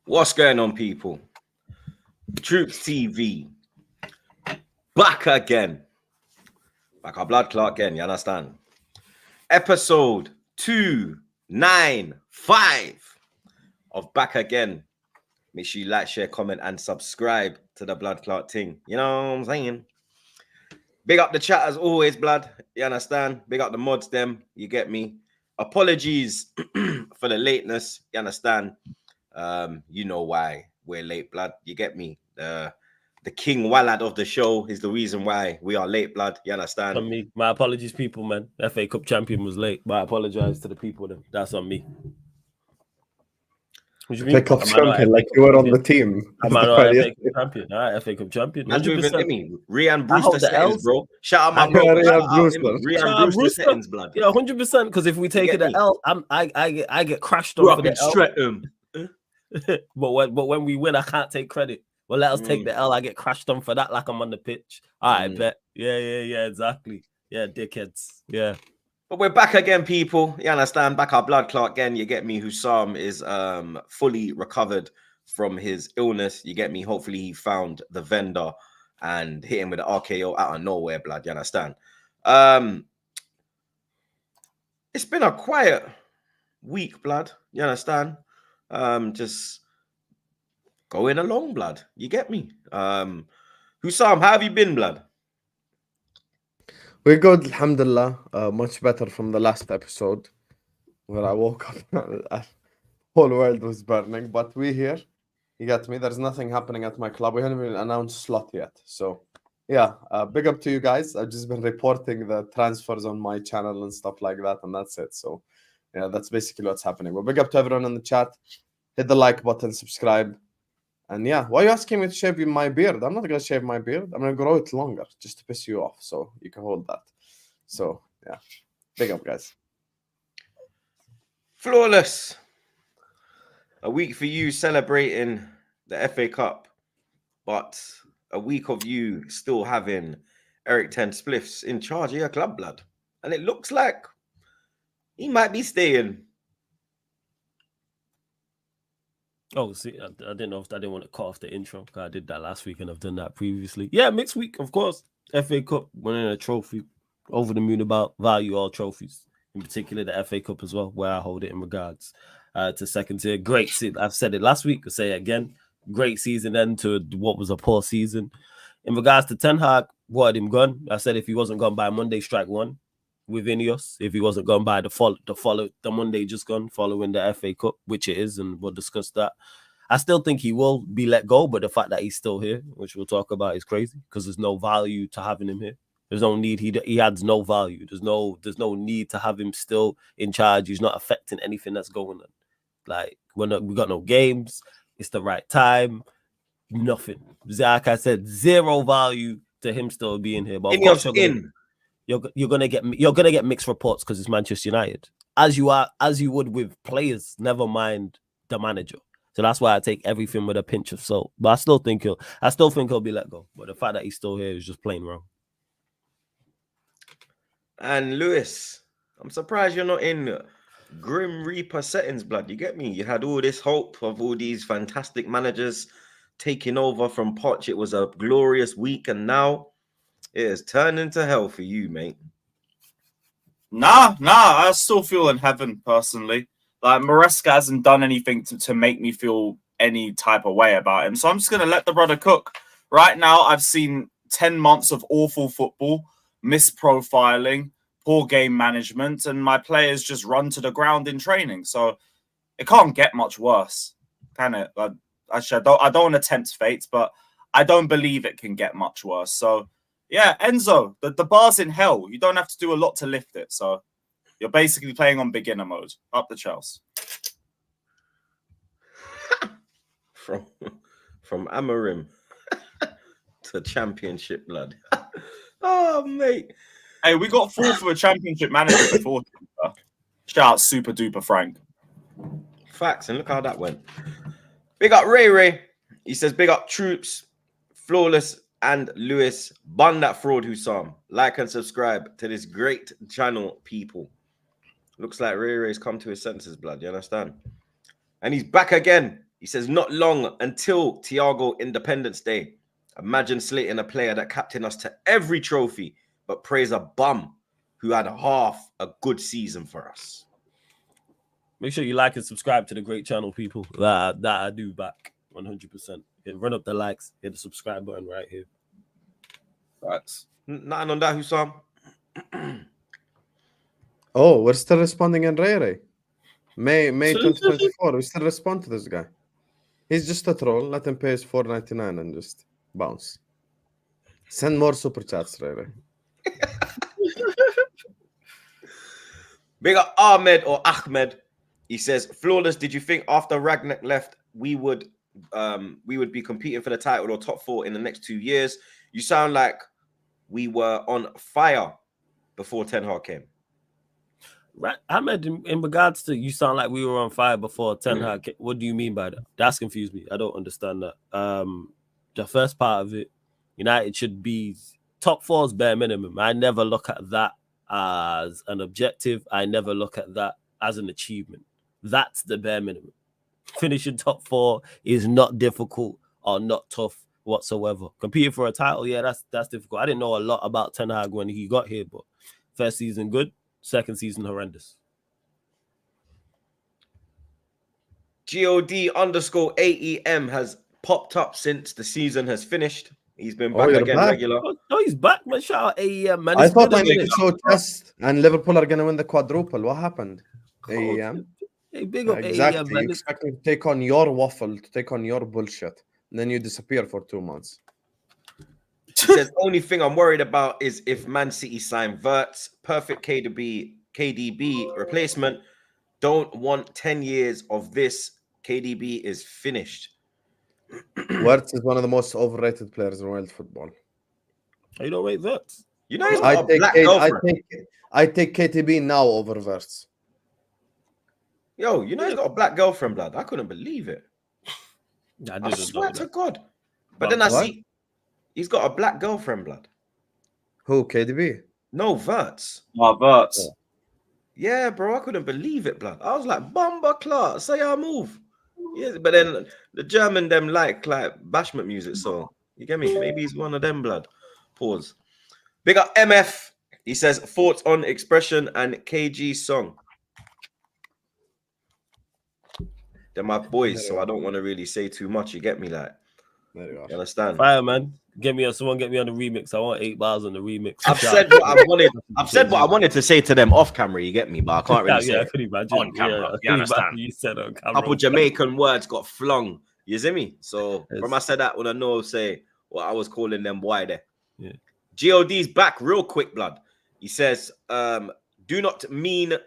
What's going on, people? TroopzTV back again. Like our blood clot again, you understand? Episode 295 of Back Again. Make sure you like, share, comment, and subscribe to the blood clot thing. You know what I'm saying? Big up the chat as always, blood. You understand? Big up the mods, them. You get me? Apologies for the lateness. You understand? You know why we're late, blood. You get me? The King Wallad of the show is the reason why we are late, blood. You understand? On me. My apologies, people, man. FA Cup champion was late, but I apologize to the people. Then that's on me. What do you mean? FA Cup champion, like you were on the team. Am I not FA Cup champion? All right, FA Cup champion. 100%. Rian Brewster settings, bro. Shout out my bro. Rian Brewster. Rian Brewster settings, blood. Yeah, 100%. Because if we take it the L, I get crashed on for the L. But when we win, I can't take credit. Well, let us take the L. I get crashed on for that like I'm on the pitch. All right, bet. Yeah, exactly. Yeah, dickheads. Yeah. But we're back again, people. You understand? Back our blood clot again. You get me? Hussam is fully recovered from his illness. You get me? Hopefully he found the vendor and hit him with an RKO out of nowhere, blood. You understand? It's been a quiet week, blood. You understand? Just going along, blood. You get me? Hussam, how have you been, blood? We're good, alhamdulillah. Much better from the last episode where I woke up, the whole world was burning. But we're here. You get me? There's nothing happening at my club. We haven't even announced slot yet. So, yeah, big up to you guys. I've just been reporting the transfers on my channel and stuff like that, and that's it. So, yeah, that's basically what's happening. But big up to everyone in the chat. Hit the like button, subscribe. And yeah, why are you asking me to shave my beard? I'm not going to shave my beard. I'm going to grow it longer just to piss you off. So you can hold that. So, yeah. Big up, guys. Flawless. A week for you celebrating the FA Cup. But a week of you still having Eric Ten Spliffs in charge of your club, blood. And it looks like he might be staying. Oh, see, I didn't know if I didn't want to cut off the intro because I did that last week and I've done that previously. Yeah, mixed week, of course. FA Cup, winning a trophy, over the moon about value all trophies, in particular the FA Cup as well, where I hold it in regards to second tier. Great season. I've said it last week, I'll say it again. Great season end to what was a poor season. In regards to Ten Hag, wanted him gone. I said if he wasn't gone by Monday, strike one with Ineos. If he wasn't gone by the Monday just gone following the FA Cup, which it is, and we'll discuss that. I still think he will be let go, but the fact that he's still here, which we'll talk about, is crazy because there's no value to having him here. There's no need. He adds no value. There's no need to have him still in charge. He's not affecting anything that's going on. Like we got no games. It's the right time. Nothing. Like I said, zero value to him still being here. But of course you're gonna get mixed reports because it's Manchester United, as you would with players. Never mind the manager. So that's why I take everything with a pinch of salt. But I still think he'll be let go. But the fact that he's still here is just plain wrong. And Lewis, I'm surprised you're not in Grim Reaper settings, blood. You get me? You had all this hope of all these fantastic managers taking over from Poch. It was a glorious week, and now it has turned into hell for you, mate. Nah, I still feel in heaven, personally. Like, Maresca hasn't done anything to make me feel any type of way about him. So I'm just going to let the brother cook. Right now, I've seen 10 months of awful football, misprofiling, poor game management, and my players just run to the ground in training. So it can't get much worse, can it? Actually, I don't want to tempt fate, but I don't believe it can get much worse. So, yeah, Enzo, the bar's in hell. You don't have to do a lot to lift it. So you're basically playing on beginner mode. Up the Chelsea. From Amarim to Championship, blood. Oh, mate. Hey, we got fourth for a Championship manager before. Shout out Super Duper Frank. Facts, and look how that went. Big up Ray. He says, big up Troops, Flawless, and Lewis. Bun that fraud, Hussam. Like and subscribe to this great channel, people. Looks like Ray's come to his senses, blood. You understand? And he's back again. He says, not long until Thiago Independence Day. Imagine slating a player that captained us to every trophy, but praise a bum who had half a good season for us. Make sure you like and subscribe to the great channel, people. That I do back 100%. Run up the likes, hit the subscribe button right here. Facts. Nothing on that, Hussam. Oh, we're still responding in Rere. May 2024. We still respond to this guy. He's just a troll. Let him pay his $4.99 and just bounce. Send more super chats, Rere. Big up Ahmed or Ahmed. He says, flawless. Did you think after Ragnick left, we would be competing for the title or top 4 in the next 2 years? You sound like we were on fire before Ten Hag came. Right, Ahmed, in regards to you sound like we were on fire before Ten Hag came. What do you mean by that? That's confused me. I don't understand that. The first part of it, United should be top 4's bare minimum. I never look at that as an objective. I never look at that as an achievement. That's the bare minimum. Finishing top 4 is not difficult or not tough whatsoever. Competing for a title, yeah, that's difficult. I didn't know a lot about Ten Hag when he got here, but first season good, second season horrendous. God_AEM has popped up since the season has finished. He's been Oh, back you're again back. regular. Oh, he's back, man. Shout out AEM, man. I It's thought been I a need minute. to show test and Liverpool are going to win the quadruple. What happened? AEM. Hey, big up Exactly. AEM, You man. expect me to take on your waffle, to take on your bullshit. And then you disappear for 2 months. He says, only thing I'm worried about is if Man City sign Verts, perfect KDB replacement. Don't want 10 years of this. KDB is finished. Wirtz is one of the most overrated players in world football. You don't rate that. You know he's got a black girlfriend. I take KTB now over Wirtz. Yo, you know he's got a black girlfriend, blood. I couldn't believe it. I I swear to that. God. But then I What? see he's got a black girlfriend, blood. Who? KDB? No, Verts. Verts. Yeah, bro, I couldn't believe it, blood. I was like, Bumba Clark, say I move. Yeah, but then the German them like bashment music, so you get me? Maybe he's one of them, blood. Pause. Big up MF. He says, thoughts on Expression and KG song. They're my boys, so I don't want to really say too much. You get me? Like, There you are. you understand? Fire, man. Someone get me on the remix. I want 8 bars on the remix. I've said what I wanted. I've said what I wanted to say to them off camera. You get me? But I can't really say I it could imagine. on camera. I You understand? You said on camera. Couple Jamaican words got flung. You see me? So Yes. from I said that when I know say what I was calling them boy there. Yeah. GOD's back real quick, blood. He says, did not mean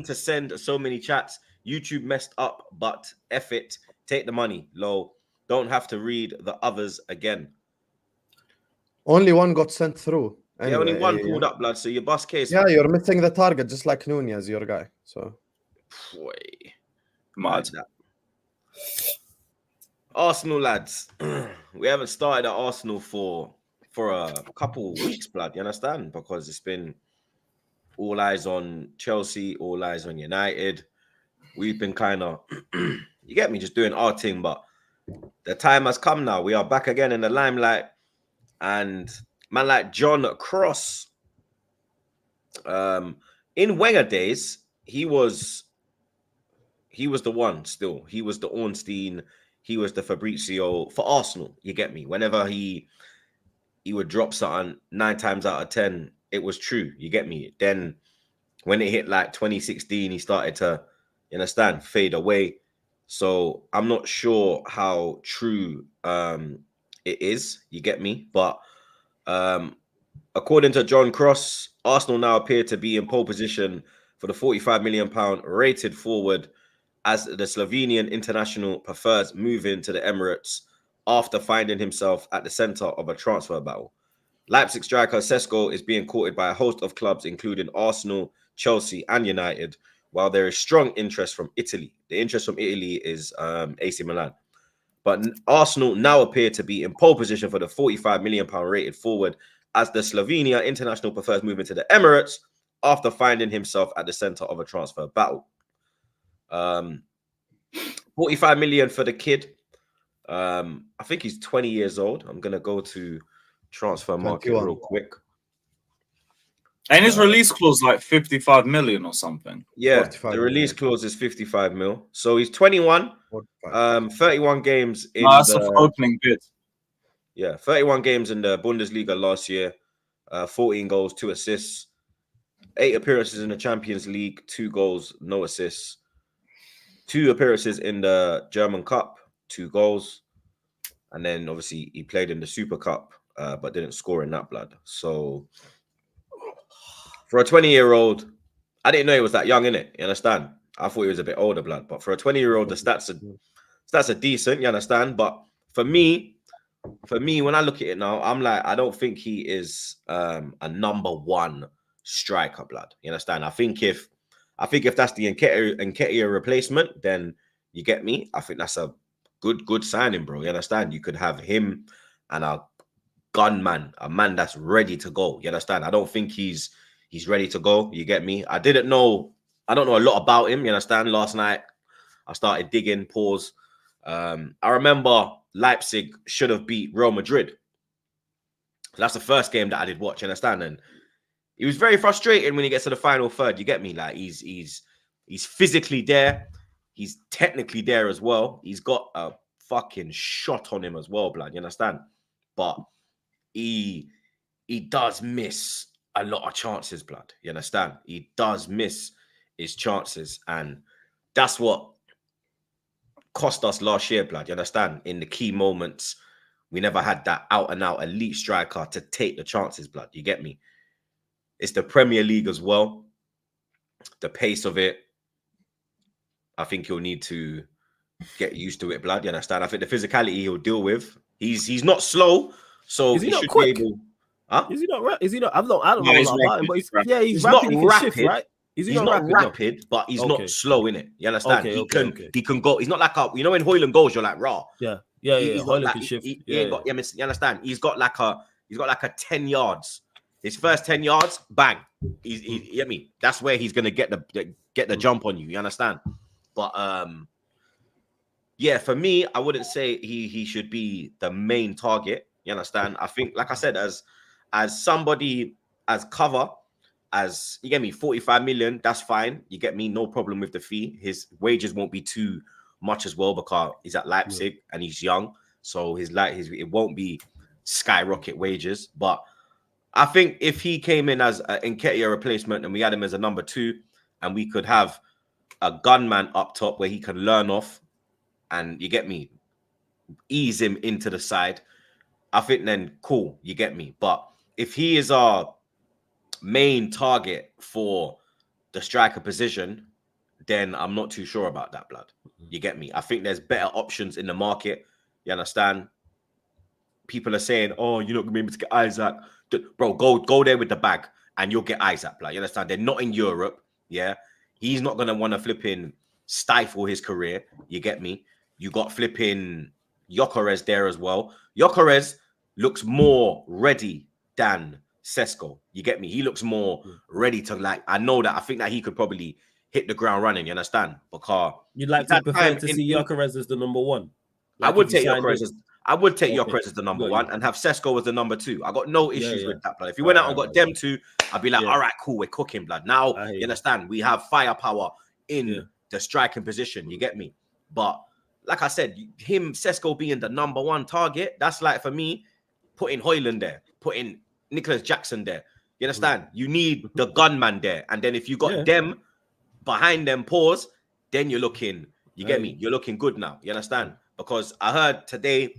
to send so many chats. YouTube messed up, but F it. Take the money. Low. Don't have to read the others again. Only one got sent through. Yeah, only one AEM. pulled up, blood. So your bus case. Yeah, you're missing the target, just like Nunez, your guy. So Boy. Mad. Arsenal lads. We haven't started at Arsenal for a couple weeks, blood. You understand? Because it's been all eyes on Chelsea, all eyes on United. We've been kind of, you get me, just doing our thing. But the time has come now. We are back again in the limelight. And man like John Cross, in Wenger days, he was the one still. He was the Ornstein. He was the Fabrizio for Arsenal. You get me? Whenever he would drop something 9 times out of 10, it was true. You get me? Then when it hit like 2016, he started to, you understand, fade away. So I'm not sure how true it is. You get me? But according to John Cross, Arsenal now appear to be in pole position for the £45 million rated forward as the Slovenian international prefers moving to the Emirates after finding himself at the center of a transfer battle. Leipzig striker Sesko is being courted by a host of clubs, including Arsenal, Chelsea, and United, while there is strong interest from Italy. The interest from Italy is AC Milan. But Arsenal now appear to be in pole position for the £45 million rated forward as the Slovenia international prefers moving to the Emirates after finding himself at the center of a transfer battle. 45 million for the kid. I think he's 20 years old. I'm gonna go to transfer market 21. real quick. And his release clause like 55 million or something. Yeah, 45 the release million. clause is 55 mil. So he's 21. 45. 31 games in No, that's the the opening bid. 31 games in the Bundesliga last year. 14 goals, 2 assists, 8 appearances in the Champions League, 2 goals, no assists. 2 appearances in the German Cup, 2 goals. And then obviously he played in the Super Cup, but didn't score in that, blood. So for a 20-year-old, I didn't know he was that young, innit? You understand? I thought he was a bit older, blood. But for a 20-year-old, the stats are decent, you understand? But for me, when I look at it now, I'm like, I don't think he is a number 1 striker, blood. You understand? I think if that's the Nketiah replacement, then you get me. I think that's a good signing, bro. You understand? You could have him and a gunman, a man that's ready to go. You understand? I don't think he's ready to go. You get me? I don't know a lot about him. You understand? Last night I started digging. Pause. I remember Leipzig should have beat Real Madrid. So that's the first game that I did watch. You understand? And it was very frustrating when he gets to the final third. You get me? Like he's physically there. He's technically there as well. He's got a fucking shot on him as well, blood. You understand? But he does miss a lot of chances, blood. You understand? He does miss his chances, and that's what cost us last year, blood. You understand? In the key moments, we never had that out-and-out elite striker to take the chances, blood. You get me? It's the Premier League as well. The pace of it, I think he'll need to get used to it, blood. You understand? I think the physicality he'll deal with. He's not slow, so Is he not should quick? be able. Huh? Is he not? Is he not? I don't know a he's lot about him, but rapid. he's not rapid. He can shift, rapid. right? Is he He's not rapid, but he's Okay. not slow in it. You understand? Okay, He can go. He's not like when Højlund goes, you're like raw. Yeah. He's got Højlund like, can shift. he ain't got. You understand? He's got like a 10 yards. His first 10 yards, bang. You get me? That's where he's gonna get the jump on you. You understand? But yeah, for me, I wouldn't say he should be the main target. You understand? I think, like I said, as somebody as cover, as you get me, 45 million, that's fine. You get me, no problem with the fee. His wages won't be too much as well because he's at Leipzig and he's young, so it won't be skyrocket wages. But I think if he came in as an Nketiah replacement and we had him as a number 2, and we could have a gunman up top where he can learn off, and you get me, ease him into the side, I think then cool, you get me. But if he is our main target for the striker position, then I'm not too sure about that, blood. You get me? I think there's better options in the market. You understand? People are saying, oh, you're not going to be able to get Isaac. Bro, go there with the bag and you'll get Isaac, blood. You understand? They're not in Europe, yeah? He's not going to want to flipping stifle his career. You get me? You got flipping Gyökeres there as well. Gyökeres looks more ready than Sesko. You get me? He looks more ready to, like, I know that. I think that he could probably hit the ground running. You understand? Because you'd like to prefer to see Gyökeres as the number 1. Like I would take Gyökeres as the number 1 and have Sesko as the number 2. I got no issues with that, blood. If you went out and got them 2, I'd be like, all right, cool, we're cooking, blood. Now, you understand? We have firepower in the striking position. You get me? But like I said, Sesko being the number 1 target, that's like, for me, putting Højlund there, putting Nicholas Jackson there. You understand? You need the gunman there. And then if you got them behind them, pause, then you're looking, you get me? You're looking good now. You understand? Because I heard today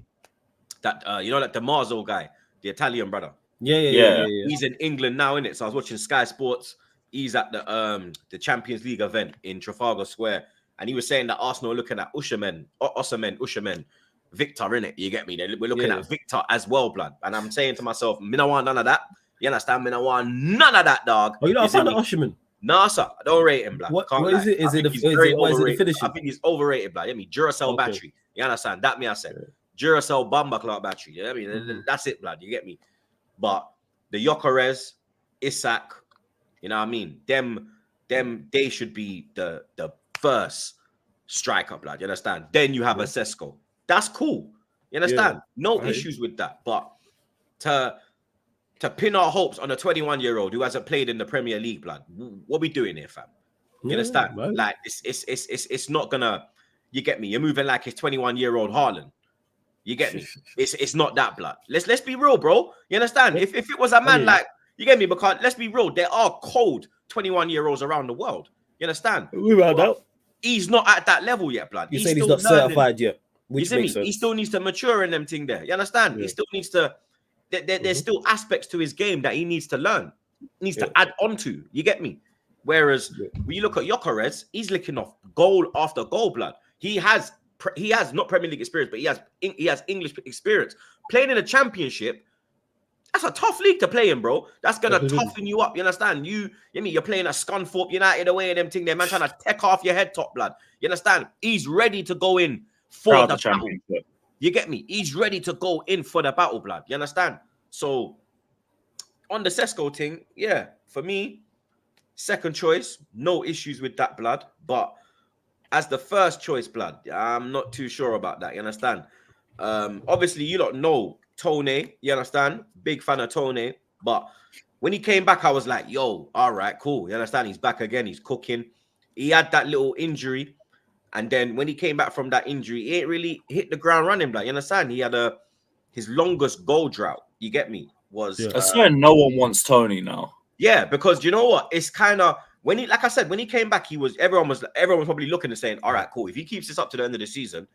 that, like the Marzo guy, the Italian brother. Yeah. He's in England now, innit? So I was watching Sky Sports. He's at the Champions League event in Trafalgar Square. And he was saying that Arsenal are looking at Usherman, Victor, innit? You get me? We're looking at Victor as well, blood. And I'm saying to myself, me no want none of that. You understand? Me no want none of that, dog. Oh, you don't find Usherman? Nah, sir. I don't rate him, blood. What is it? Is it the finishing? I think he's overrated, blood. You mean Duracell battery? You understand? That me I said. Duracell bomber clock battery. You know what I mean? That's it, blood. You get me? But the Gyökeres, Isak, you know what I mean? Them, they should be the first striker, blood. You understand? Then you have a Sesko. That's cool. You understand? No issues with that. But to pin our hopes on a 21-year-old who hasn't played in the Premier League, blood, what we doing here, fam? You understand? Right. Like it's not gonna. You get me? You're moving like it's 21-year-old Haaland. You get me? It's not that, blood. Let's be real, bro. You understand? If it was a man like, you get me? Because let's be real, there are cold 21-year-olds around the world. You understand? We round out. He's not at that level yet, blood. You saying he's not certified yet? You see me? He still needs to mature in them thing there. You understand? He still needs to. There's still aspects to his game that he needs to learn. He needs to add on to. You get me? Whereas when you look at Gyökeres, he's licking off goal after goal, blood. He has not Premier League experience, but he has English experience. Playing in a championship, that's a tough league to play in, bro. That's gonna toughen you up. You understand? You're playing a Scunthorpe United away and them thing there, man, trying to take off your head top, blood. You understand? He's ready to go in for the championship. You get me? He's ready to go in for the battle, blood. You understand? So on the Sesko thing, yeah, for me, second choice, no issues with that, blood. But as the first choice, blood, I'm not too sure about that. You understand? Obviously, you don't know Tony. You understand? Big fan of Tony. But when he came back, I was like, yo, all right, cool. You understand? He's back again. He's cooking. He had that little injury. And then when he came back from that injury, he ain't really hit the ground running, blood. You understand? He had his longest goal drought. You get me? I swear no one wants Tony now. Yeah, because you know what? It's kind of when he, like I said, when he came back, everyone was probably looking and saying, all right, cool. If he keeps this up to the end of the season,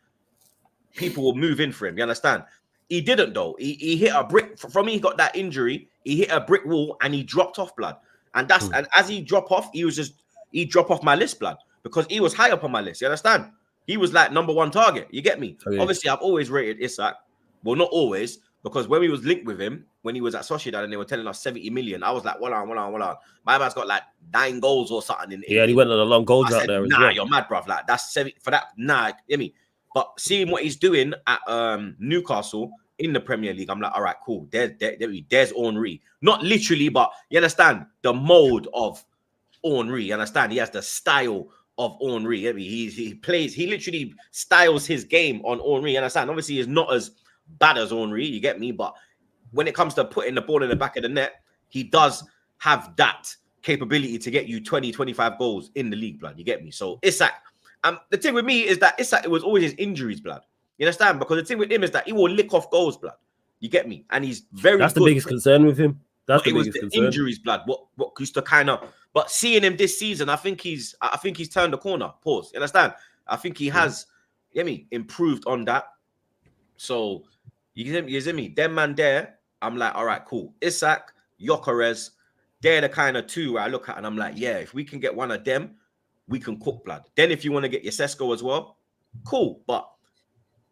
people will move in for him. You understand? He didn't though. He hit a brick from he got that injury. He hit a brick wall and he dropped off, blood. And as he dropped off, he dropped off my list, blood, because he was high up on my list. You understand? He was like #1 target. You get me? Obviously, I've always rated Isak. Well, not always, because when we was linked with him, when he was at Sociedad and they were telling us 70 million, I was like, well on. My man's got like 9 goals or something. He went on a long goal drought there as well. You're mad, bruv. Like, that's 70 for that. Nah, get me? But seeing what he's doing at Newcastle in the Premier League, I'm like, all right, cool. There's Henry. Not literally, but you understand the mold of Henry. You understand? He has the style of Henry. I mean, he literally styles his game on Henry. You understand? Obviously, he's not as bad as Henry, you get me? But when it comes to putting the ball in the back of the net, he does have that capability to get you 20, 25 goals in the league, blood. You get me? So Isak, the thing with me is that Isak, it was always his injuries, blood. You understand? Because the thing with him is that he will lick off goals, blood. You get me? And he's That's the biggest concern with him. That's the biggest concern. Injuries, blood. What used to kind of, but seeing him this season, I think he's turned the corner. Pause. You understand? I think he has, you get me, improved on that. So you see me? Them man there, I'm like, all right, cool. Isak, Gyökeres, they're the kind of two where I look at and I'm like, yeah, if we can get one of them, we can cook, blood. Then if you want to get your Sesko as well, cool. But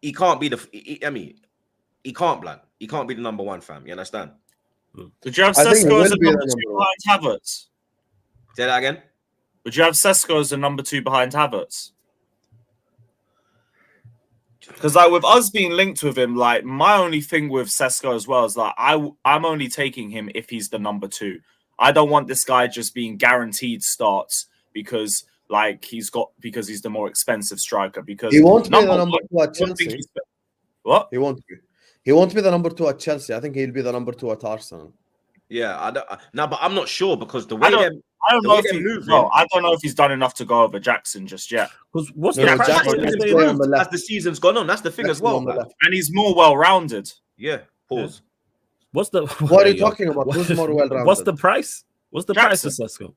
he can't be he can't, blood. He can't be the #1, fam. You understand? Would you have Sesko as a number 2 behind Havertz? Say that again. Would you have Sesko as a number 2 behind Havertz? Because like with us being linked with him, like my only thing with Sesko as well is like I'm only taking him if he's the number 2. I don't want this guy just being guaranteed starts because he's the more expensive striker. Because he won't be the number 2 at Chelsea. What? He won't be. He won't be the number 2 at Chelsea. I think he'll be the number 2 at Arsenal. Yeah, but I'm not sure because the way I don't know if he's done enough to go over Jackson just yet. Because what's the price as the season's gone on? That's the thing as well, and he's more well-rounded. Yeah. Pause. What are you talking about? Who's more well-rounded? What's the price? What's the price of Sesko?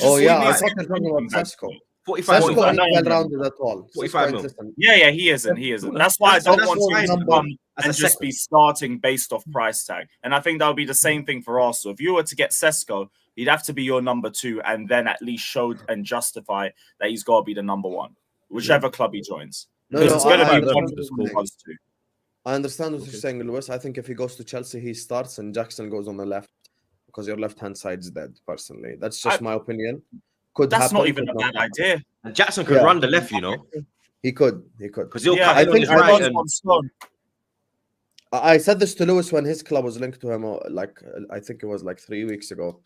Oh yeah, I thought you're talking about Sesko. 45 Sesko isn't well-rounded at all. 45 mil. Yeah, he isn't. That's why I don't want him to come and just be starting based off price tag. And I think that would be the same thing for Arsenal. If you were to get Sesko, he'd have to be your number 2 and then at least show and justify that he's got to be the number 1, whichever club he joins. It's going to be one of those 2. I understand what you're saying, Lewis. I think if he goes to Chelsea, he starts and Jackson goes on the left because your left-hand side's dead, personally. That's just my opinion. That's not even a bad idea. And Jackson could run the left, you know. He could. Because I think I said this to Lewis when his club was linked to him, I think it was like 3 weeks ago.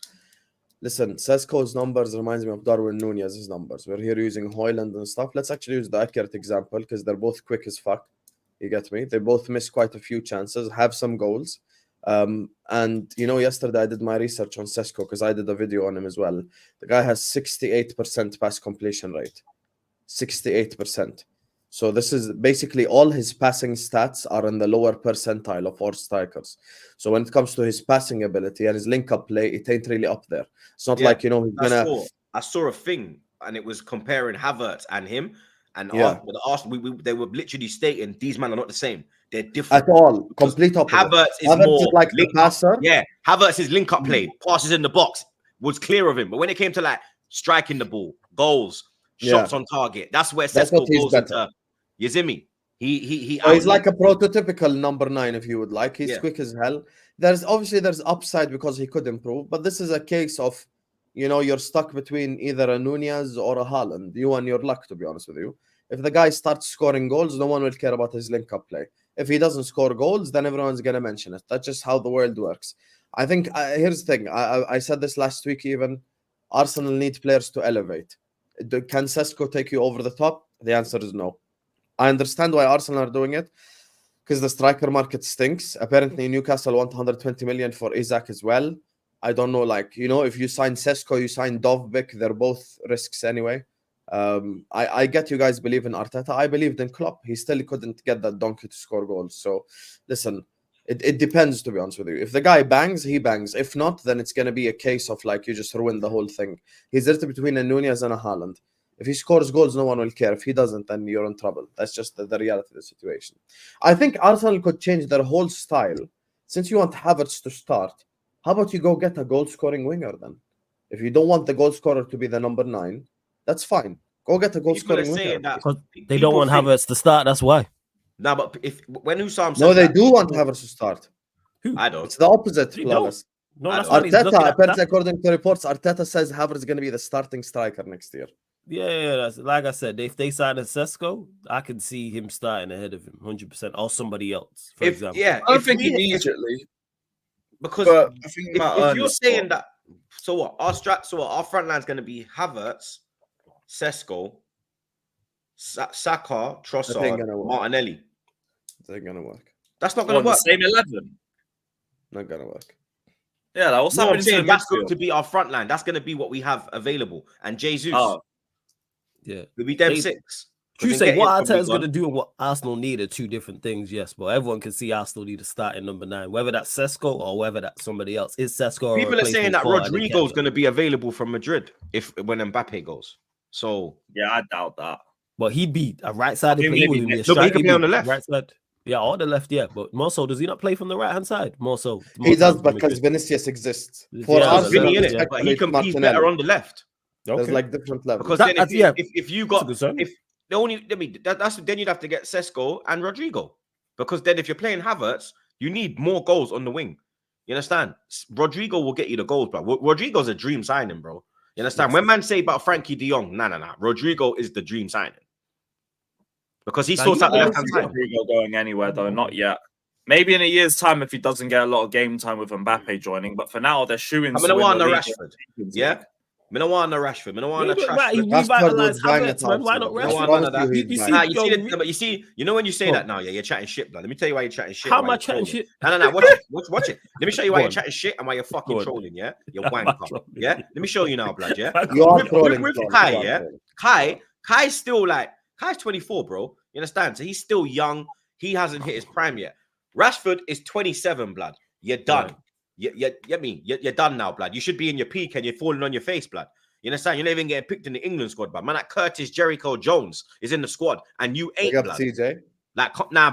Listen, Sesko's numbers reminds me of Darwin Nunez's numbers. We're here using Hoyland and stuff. Let's actually use the accurate example because they're both quick as fuck. You get me? They both miss quite a few chances, have some goals. And yesterday I did my research on Sesko because I did a video on him as well. The guy has 68% pass completion rate. 68%. So this is basically all his passing stats are in the lower percentile of all strikers. So when it comes to his passing ability and his link-up play, it ain't really up there. It's not like, he's gonna... I saw a thing, and it was comparing Havertz and him, and Arsenal, they were literally stating these men are not the same. They're different. At all. Complete opposite. Havertz is like the passer. Yeah, Havertz's link-up play, passes in the box, was clear of him. But when it came to like striking the ball, goals, shots on target, that's where Sesko goes into... You see me? He's like a prototypical number 9, if you would like. He's quick as hell. There's upside because he could improve, but this is a case of, you're stuck between either a Nunez or a Haaland. You and your luck, to be honest with you. If the guy starts scoring goals, no one will care about his link-up play. If he doesn't score goals, then everyone's gonna mention it. That's just how the world works. I think here's the thing. I said this last week. Even Arsenal need players to elevate. Can Sesko take you over the top? The answer is no. I understand why Arsenal are doing it, because the striker market stinks. Apparently, Newcastle want 120 million for Isaac as well. I don't know, if you sign Sesko, you sign Dovbyk, they're both risks anyway. I get you guys believe in Arteta. I believed in Klopp. He still couldn't get that donkey to score goals. So, listen, it depends, to be honest with you. If the guy bangs, he bangs. If not, then it's going to be a case of, you just ruin the whole thing. He's there between a Nunez and a Haaland. If he scores goals, no one will care. If he doesn't, then you're in trouble. That's just the reality of the situation. I think Arsenal could change their whole style. Since you want Havertz to start, how about you go get a goal-scoring winger then? If you don't want the goal scorer to be the number 9, that's fine. Go get a goal-scoring winger. Because they don't want Havertz to start, that's why. No, but when Hussam says they do want Havertz to start. Who? I don't. It's the opposite, Flawless. No, that's Arteta, according to reports, Arteta says Havertz is going to be the starting striker next year. Yeah, that's like I said. If they sign a Sesko, I can see him starting ahead of him, 100%, or somebody else, for example. Yeah, I think immediately. Because I think if you're saying that, so what? Our front line's going to be Havertz, Sesko, Saka, Trossard, Martinelli. It ain't gonna work. That's not going to work. The same 11. Not gonna work. Yeah, that was happening. That's going to be our front line. That's going to be what we have available. And Jesus. Yeah, it'll be them 6. You say what Arteta's going to do and what Arsenal need are 2 different things, yes, but everyone can see Arsenal need to start in number 9, whether that's Sesko or whether that's somebody else. Is Sesko? People are saying that Rodrigo's going to be available from Madrid when Mbappe goes. So yeah, I doubt that. But he'd be a right-sided player. He can play on the left. Right side. Yeah, or the left, yeah. But more so, does he not play from the right-hand side? More so. He does, because Vinicius exists. For us, but he's better on the left. Okay. There's different levels. Because then if you got then you'd have to get Sesko and Rodrigo. Because then if you're playing Havertz, you need more goals on the wing. You understand? Rodrigo will get you the goals, bro. Rodrigo's a dream signing, bro. You understand? When man say about Frankie de Jong, nah. Rodrigo is the dream signing. Because he sorts out the left-hand side. Rodrigo going anywhere, though, not yet. Maybe in a year's time if he doesn't get a lot of game time with Mbappe joining. But for now, they're shooing. I'm going to want the Rashford. Yeah? I don't want the Rashford. I don't want the Rashford. Why not Rashford? You see, when you say that now, you're chatting shit, blood. Let me tell you why you're chatting shit. How am I chatting shit? No. Watch it. Let me show you why you're chatting shit and why you're fucking trolling, yeah? You're wanker, yeah? Let me show you now, blood, yeah? You are trolling. With Kai, yeah? Kai's still Kai's 24, bro. You understand? So he's still young. He hasn't hit his prime yet. Rashford is 27, blood. You're done. You're done now, blood. You should be in your peak and you're falling on your face, blood. You understand? You're not even getting picked in the England squad, blood. Man, like Curtis Jericho Jones is in the squad and you ain't, blood. CJ.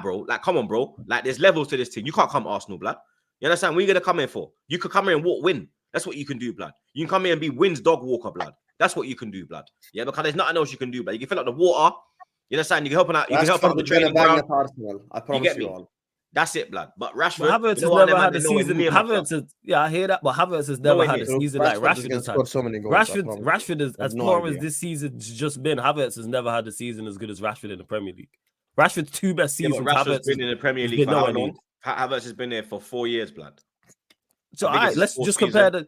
Bro. Come on, bro. There's levels to this team. You can't come Arsenal, blood. You understand? What are you going to come in for? You could come here and win. That's what you can do, blood. You can come here and be Win's dog walker, blood. That's what you can do, blood. Yeah, because there's nothing else you can do, blood. You can fill up the water. You understand? You can help out. You can help out the training ground. I promise you all. That's it, blood. But Rashford, Havertz has never had a season. I hear that, but Havertz has never had a season like Rashford has had. Rashford is as poor as this season's just been. Havertz has never had a season as good as Rashford in the Premier League. Rashford's 2 best seasons. Rashford's been in the Premier League for how long? Havertz has been there for 4 years, blood. So let's just compare the.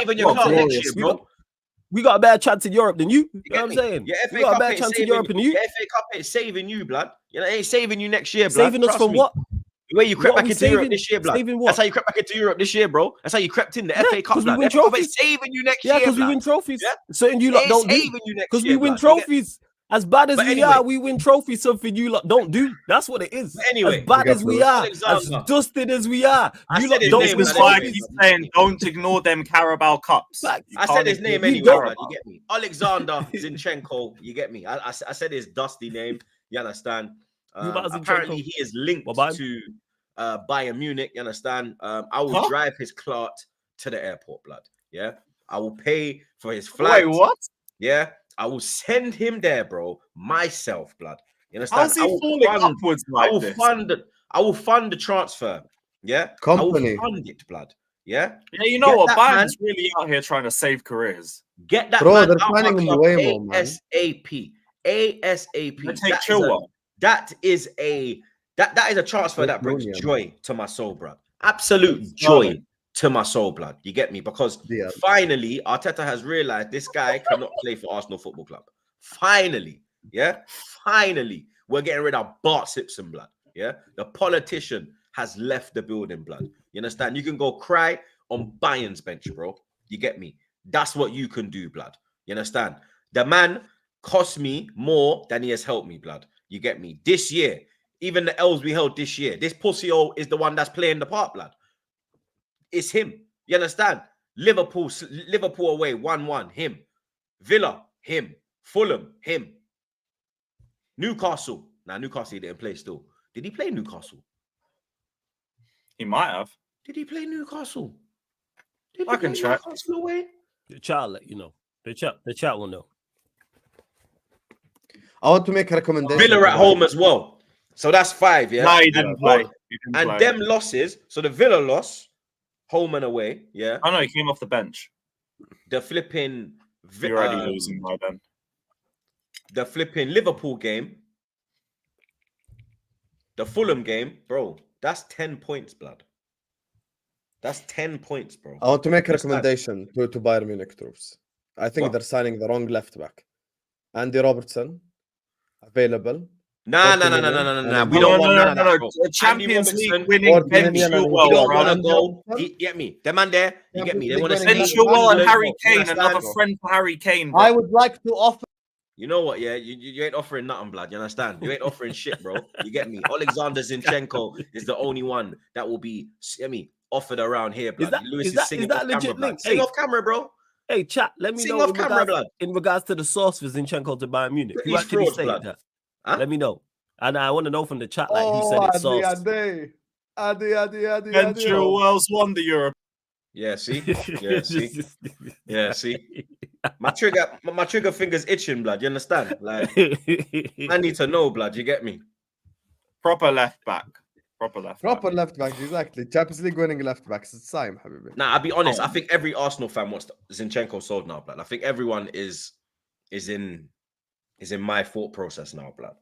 saving your What, club next glorious, year, bro. We got a better chance in Europe than you. You know get what I'm me? saying? Your We FA got a Cup better ain't chance in saving Europe you. than you. Your FA Cup ain't saving you, blood. You know, it ain't saving you next year, blood. Saving us Trust from me. what? The way you crept What are back we into Europe saving? this year, blood. Saving That's what? how you crept back into Europe this year, bro. That's how you crept in the Yeah, FA Cup, 'cause we blood. win FA Cup trophies. is saving you next Yeah, year, because we blood. win trophies. Yeah? Something you lot It's don't do. saving you next Because we year, win blood. You get- trophies. As bad as But we anyway. are, we win trophies. Something you lot don't do. That's what it is. But anyway, as bad Big as up, we Lewis. are, as Alexander. dusted as we are, I you said lot his don't name, win This man, is why I anyway, trophies. keep blood. saying don't ignore them Carabao Cups. Fact. You I can't said his ignore name the anyway, don't. blood. Carabao. You get me? Alexander Zinchenko. You get me? I said his dusty name. You understand? Who about Zinchenko? Apparently, he is linked What about him? to Bayern Munich. You understand? I will Huh? drive his cart to the airport, blood. Yeah, I will pay for his flight. Wait, what? Yeah, I will send him there, bro. Myself, blood. You understand? How's he falling upwards I like will this? I will fund the transfer. Yeah, Company. I will fund it, blood. Yeah, Yeah, you know Get what? that Bayern's really out here trying to save careers. get that Bro, man they're out signing our him club away more, man. ASAP. ASAP. They take Chilwell. That is a transfer that brings Brilliant. joy to my soul, blood. Absolute It's joy darling. to my soul, blood. You get me? Because Yeah. finally, Arteta has realized this guy cannot play for Arsenal Football Club. Finally, yeah. Finally, we're getting rid of Bart Simpson, blood. Yeah, the politician has left the building, blood. You understand? You can go cry on Bayern's bench, bro. You get me? That's what you can do, blood. You understand? The man cost me more than he has helped me, blood. You get me? This year, even the L's we held this year, this pussy-o is the one that's playing the part, blood. It's him. You understand? Liverpool away, 1-1, him. Villa, him. Fulham, him. Newcastle. Now, Newcastle he didn't play still. Did he play Newcastle? He might have. Did he play Newcastle? Did I can check. Newcastle away? The chat will let you know. The chat will know. I want to make a recommendation. Villa at home as well. So that's 5, yeah? No, he didn't play. He didn't And play. them losses, so the Villa loss, home and away, yeah? Oh no, he came off the bench. The flipping... You're already losing by then. The flipping Liverpool game, the Fulham game, bro, that's 10 points, blood. That's 10 points, bro. I want to make a Understand? recommendation to Bayern Munich troops. I think What? they're signing the wrong left back. Andy Robertson, available. Nah. 40 We million. don't want none of that, bro. The Champions Andy League Robertson, winning 40 Ben million and We Chilwell, don't Well, want bro. to bro. go. You get me? The man there, you get me? They want to Ben Ben send Chilwell and Chilwell, Harry bro. Kane, Understand, another bro? friend for Harry Kane, bro. I would like to offer. You know what, yeah? You ain't offering nothing, blood. You understand? You ain't offering shit, bro. You get me? Alexander Zinchenko is the only one that will be, offered around here, blood. Lewis is singing that off legit camera, blood. link? Sing Hey. off camera, bro. Hey, chat, let me Sing know off camera, blood. in regards to the source for Zinchenko to Bayern Munich. Who These actually frauds, said blood. that? Huh? Let me know. And I want to know from the chat, like, who said it's source. Adi. Ben Chilwell's won the Europe. Yeah, see? Yeah, see? Yeah, see? My trigger finger's itching, blood. You understand? Like, I need to know, blood. You get me? Proper left back. Proper left back, exactly. Champions League winning left backs. It's time, habibi. Nah, I'll be honest. Oh. I think every Arsenal fan wants Zinchenko sold now, blood. I think everyone is in my thought process now, blood.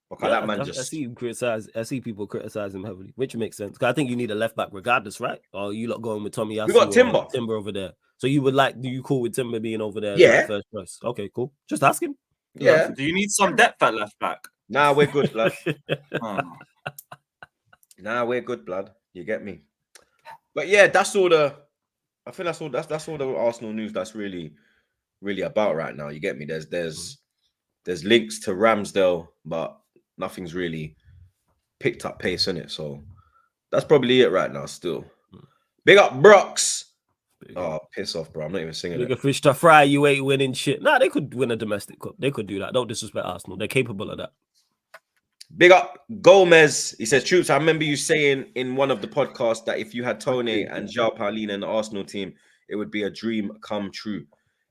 Because that man I just see him criticize. I see people criticize him heavily, which makes sense. 'Cause I think you need a left back regardless, right? Or you lot going with Tommy? We got Timber. Timber over there. So you would like? Do you cool with Timber being over there? as Yeah. like first choice. Okay, cool. Just ask him. Yeah. Do you need some depth at left back? Nah, we're good, blood. Oh. Nah, we're good, blood. You get me? But yeah, that's all the. I think that's all the Arsenal news that's really about right now. You get me? There's links to Ramsdale, but nothing's really picked up pace in it. So that's probably it right now. Still, big up Brooks. Oh, piss off, bro! I'm not even singing Bigger it. fish to fry. You ain't winning shit. Nah, they could win a domestic cup. They could do that. Don't disrespect Arsenal. They're capable of that. Big up Gomez. He says, Troops, I remember you saying in one of the podcasts that if you had Tony and João Paulino in the Arsenal team, it would be a dream come true.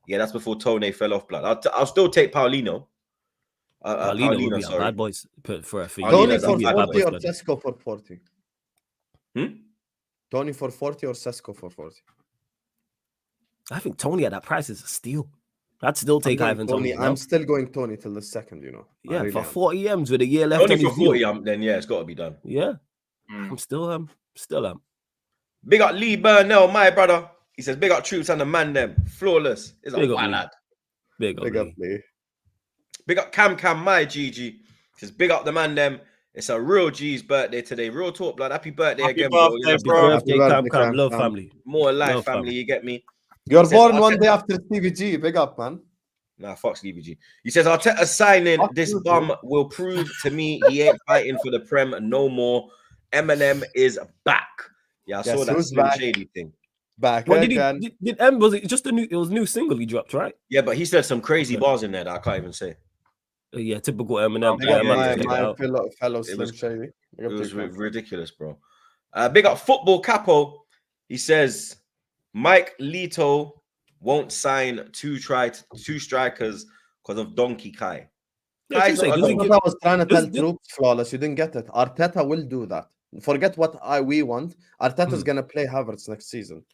Yeah, that's before Tony fell off, blood. I'll still take Paulino. Paulino would be sorry. a bad boys for a fee. Tony Paulino's for a bad 40 boy, or blood. Sesko for 40? Hmm? Tony for 40 or Sesko for 40? I think Tony at that price is a steal. I'd still take I'm Ivan going Tony. Tony. I'm still going Tony till the second, you know. I Yeah, really for am. 40 M's with a year left Only on for his deal. 40, then yeah, it's got to be done. Yeah, Mm. I'm still Big up Lee Burnell, my brother. He says, big up Troops and the man them. Flawless. Is a Big up wild Lee. lad. big Big up, up. Lee. Big up Cam, my GG. He says, big up the man them. It's a real G's birthday today. Real talk, blood. Happy birthday Happy again, birthday, bro. You bro. know, Birthday, Happy Cam, birthday, love Cam. family. more life, Love family. family. You get me? You're He says, born one day Arteta- after Stevie G. Big up, man. Nah, fuck Stevie G. He says Arteta signing Fuck this you, bum dude. will prove to me he ain't fighting for the Prem no more. Eminem is back. Yeah, I Guess saw that who's Slim back? Shady thing. Back What did again. he? Did M? Was it just a new? It was new single he dropped, right? Yeah, but he said some crazy Okay. bars in there that I can't even say. Yeah, typical Eminem. Big Yeah, up I might yeah, check it my out. fellow It Slim was- Shady. Big It up was to you, Cam. ridiculous, bro. Big up Football Capo. He says Mike Leto won't sign two strikers because of Donkey Kai. Yeah, Kai's Tuesday, not a does he That's donkey. what I was trying to tell This- troops, flawless. You didn't get it. Arteta will do that. Forget what we want. Arteta's gonna play Havertz next season.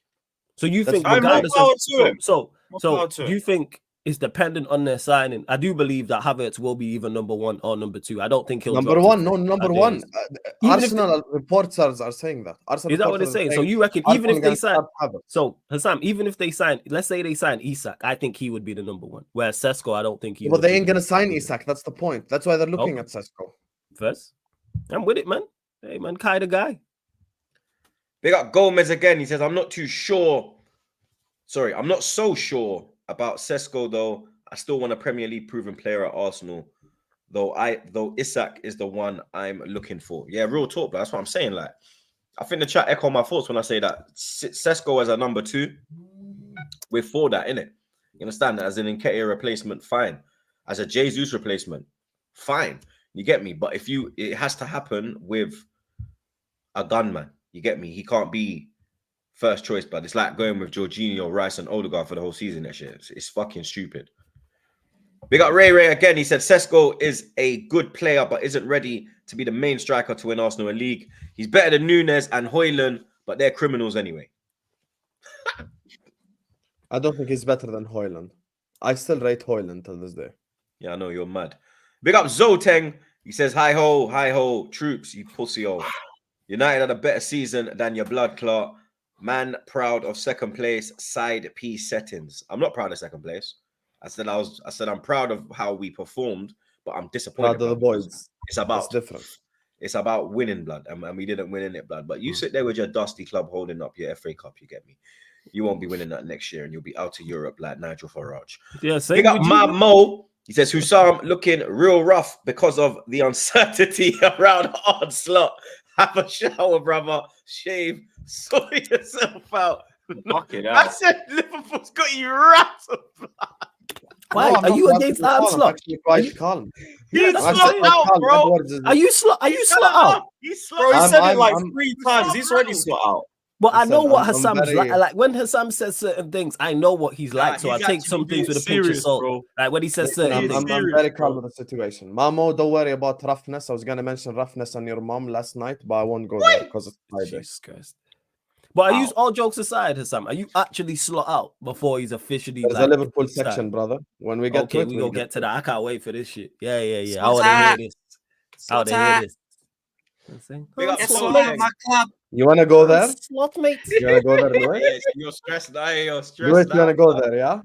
So you That's think fine. regardless More of power to him. so More power to do him. you think it's dependent on their signing? I do believe that Havertz will be either number 1 or number 2. I don't think he'll Number drop one, to no, fifth. number I one. think Even if Arsenal reports are saying that. Arsenal Is that what they're reporters are saying? So you reckon even Arsenal if they gonna sign start Havertz. so Hassam, even if they sign, let's say they sign Isak, I think he would be the number 1. Whereas Sesko, I don't think he Well, would. they be ain't the gonna sign number Isak. That's the point. That's why they're looking at Sesko. first. I'm with it, man. Hey man, Kai the guy. They got Gomez again. He says, I'm not too sure. Sorry, I'm not so sure about Sesko, though. I still want a Premier League proven player at Arsenal. Though Isak is the one I'm looking for. Yeah, real talk, but that's what I'm saying. Like, I think the chat echo my thoughts when I say that Sesko as a number 2, we're for that, innit? You understand that as an Nketiah replacement, fine. As a Jesus replacement, fine. You get me? But it has to happen with a gunman. You get me? He can't be first choice, but it's like going with Jorginho, Rice, and Odegaard for the whole season. That shit, it's fucking stupid. We got Ray again. He said Sesko is a good player, but isn't ready to be the main striker to win Arsenal a league. He's better than Nunes and Højlund, but they're criminals anyway. I don't think he's better than Højlund. I still rate Højlund till this day. Yeah, I know you're mad. Big up Zoteng. He says, hi ho, troops, you pussy hole. United had a better season than your blood clot. Man, proud of second place, side piece settings. I'm not proud of second place. I said I'm proud of how we performed, but I'm disappointed. Proud of the boys. It's different. It's about winning, blood, and we didn't win in it, blood. But you sit there with your dusty club holding up your FA Cup, you get me? You won't be winning that next year, and you'll be out of Europe like Nigel Farage. Yeah, same Big up with my you. Mo. He says Hussam looking real rough because of the uncertainty around hard slot. Have a shower, brother. Shave. Sort yourself out. Fucking I hell. said Liverpool's got you rattled. Why? No, I'm Are not you rattled against at all. Adam I'm Slot? actually quite calm. He's that's I'm what I'm slot quite out, calm. bro. Edwards is- Are you slot out? He's Bro, he slot said out. it like I'm- 3 times. He's already slot out. But I Listen, know what I'm Hassam's very- like. When Hassam says certain things, I know what he's like. So I he's take actually some things being with a pinch of serious, salt. bro. Like when he says Listen, certain I'm things. very calm with the situation. Mamo, don't worry about roughness. I was gonna mention roughness on your mom last night, but I won't go there because it's Friday. Jesus Christ. But I Wow. use all jokes aside, Hassam. Are you actually slot out before he's officially There's like a Liverpool start? section, brother. When we get to Okay, it, we we'll gonna get to that. I can't wait for this shit. Yeah. I Slot want to hear out. this. I Slot want to hear out. this. I'm saying, Big up oh, Guess Slot slot what? mate. My club. You wanna go there? Slot mate. You wanna go there, Louis? Yes, you're stressed out. You're stressed Louis, you wanna out. go there? Yeah.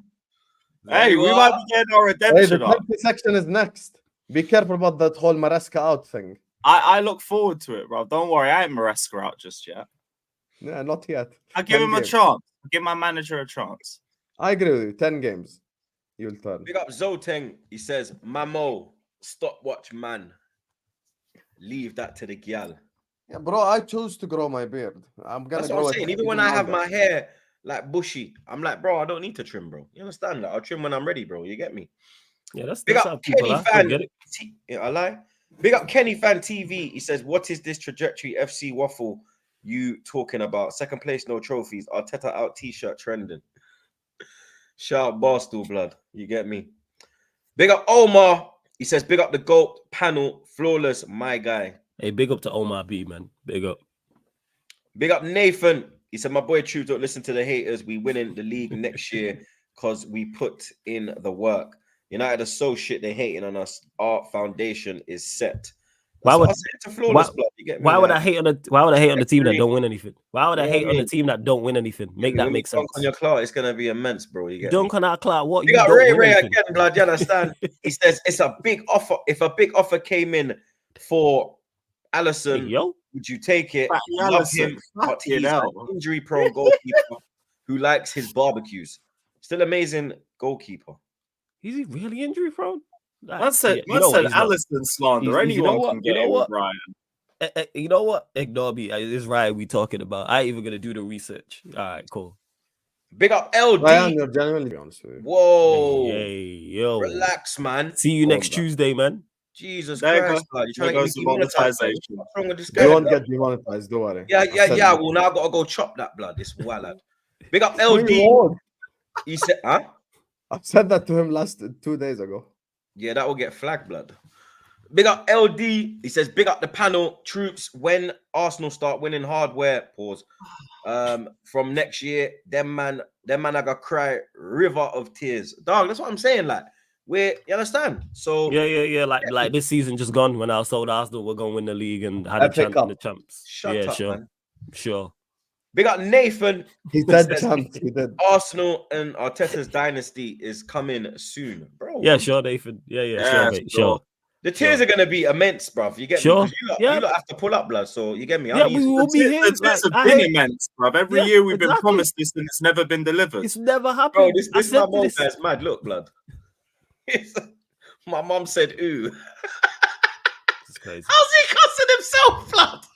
There Hey, you we are. might be getting our Hey, the redemption up. penalty section is next. Be careful about that whole Maresca out thing. I look forward to it, bro. Don't worry, I ain't Maresca out just yet. Yeah, not yet. I give 10 him a games. chance. I give my manager a chance. I agree with you. 10 games. You'll turn. Big up Zoteng. He says, Mamo, stopwatch man. Leave that to the gyal. Yeah, bro, I choose to grow my beard. I'm gonna That's grow what I'm it saying. Even when I have longer. my hair like bushy, I'm like, bro, I don't need to trim, bro. You understand that? I'll trim when I'm ready, bro. You get me? Yeah, that's Big how up people Kenny are. I Fan. get it. Yeah, I lie. Big up Kenny Fan TV. He says, what is this trajectory FC waffle you talking about? Second place, no trophies. Arteta out t-shirt trending. Shout out Barstool blood. You get me? Big up Omar. He says, big up the GOAT panel. Flawless, my guy. Hey, big up to Omar B, man. Big up. Big up Nathan. He said, my boy True, don't listen to the haters. We winning the league next year because we put in the work. United are so shit, they hating on us. Our foundation is set. Why That's would- what I said to Flawless blood. You get me? Why would I Like, hate on the team that don't win anything? Why would I You know hate what I on the mean? team that don't win anything? Make that when make you dunk sense. on your clout, it's gonna be immense, bro. You get me? Dunk on our clout. What You you got don't Ray win anything. again, blood. You understand? He says it's a big offer. If a big offer came in for Allison, yo. would you take it? Fatty Love Allison, him, but fucking he's an hell. injury-prone goalkeeper who likes his barbecues. Still amazing goalkeeper. Is he really injury prone? Like, Man said, you know what? He's not. Allison slander. You know Anyone what? can You get know it with what? Ryan. You know what? Ignore me. It's Ryan we talking about. I ain't even gonna do the research. All right, cool. Big up LD. Ryan, you're genuinely honest with you. Whoa. Hey, yo. Relax, man. See you Go next on, bro. Tuesday, man. Jesus There you Christ, go. blood. You're There trying to goes get the me demonetized. monetization. What's wrong with this guy? You won't blood? get demonetized, don't worry. Yeah. I said Well, now I gotta go chop that blood. This wild. Big up No, LD. you won't. He said, huh? I said that to him 2 days ago. Yeah, that will get flagged, blood. Big up LD. He says, big up the panel troops. When Arsenal start winning hardware, pause. From next year, them man I gotta cry river of tears. Dog, that's what I'm saying. Like, you understand? So Yeah. Like this season just gone when I was told Arsenal were gonna win the league and had a FA chance in Cup. the champs. shut Yeah, up, sure. man. Sure. Big up Nathan. He said Says- chance. He did. Arsenal and Arteta's dynasty is coming soon, bro. Yeah, sure, Nathan. Yeah, Yeah, sure, mate. sure. Sure. The tears are gonna be immense, bruv. You get Sure. me? 'Cause you Yeah. lot have to pull up, blood. So you get me? Yeah, we will be here. The tears Like, have I been heard- immense, bruv. Every Yeah, year we've been exactly. promised this and it's never been delivered. It's never happened. Bro, this I my said mom this. guy's mad. Look, blood. My mom said, ooh. It's crazy. How's he cussing himself, blood?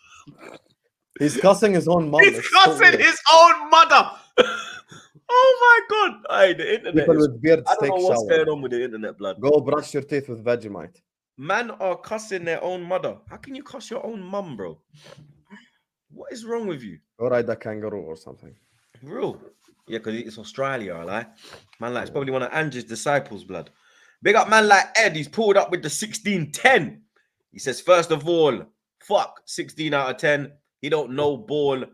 He's cussing his own mom. He's It's so cussing weird. his own mother. Oh my god. Hey, the internet People is, with beards I don't take know what's shower. going on with the internet, blood. Go brush your teeth with Vegemite. Man are cussing their own mother. How can you cuss your own mum, bro? What is wrong with you? Go ride a kangaroo or something. Real. Yeah, because it's Australia, I lie. Man, like, it's probably one of Andrew's disciples, blood. Big up man like Ed. He's pulled up with the 16-10. He says, first of all, fuck 16 out of 10. He don't know ball.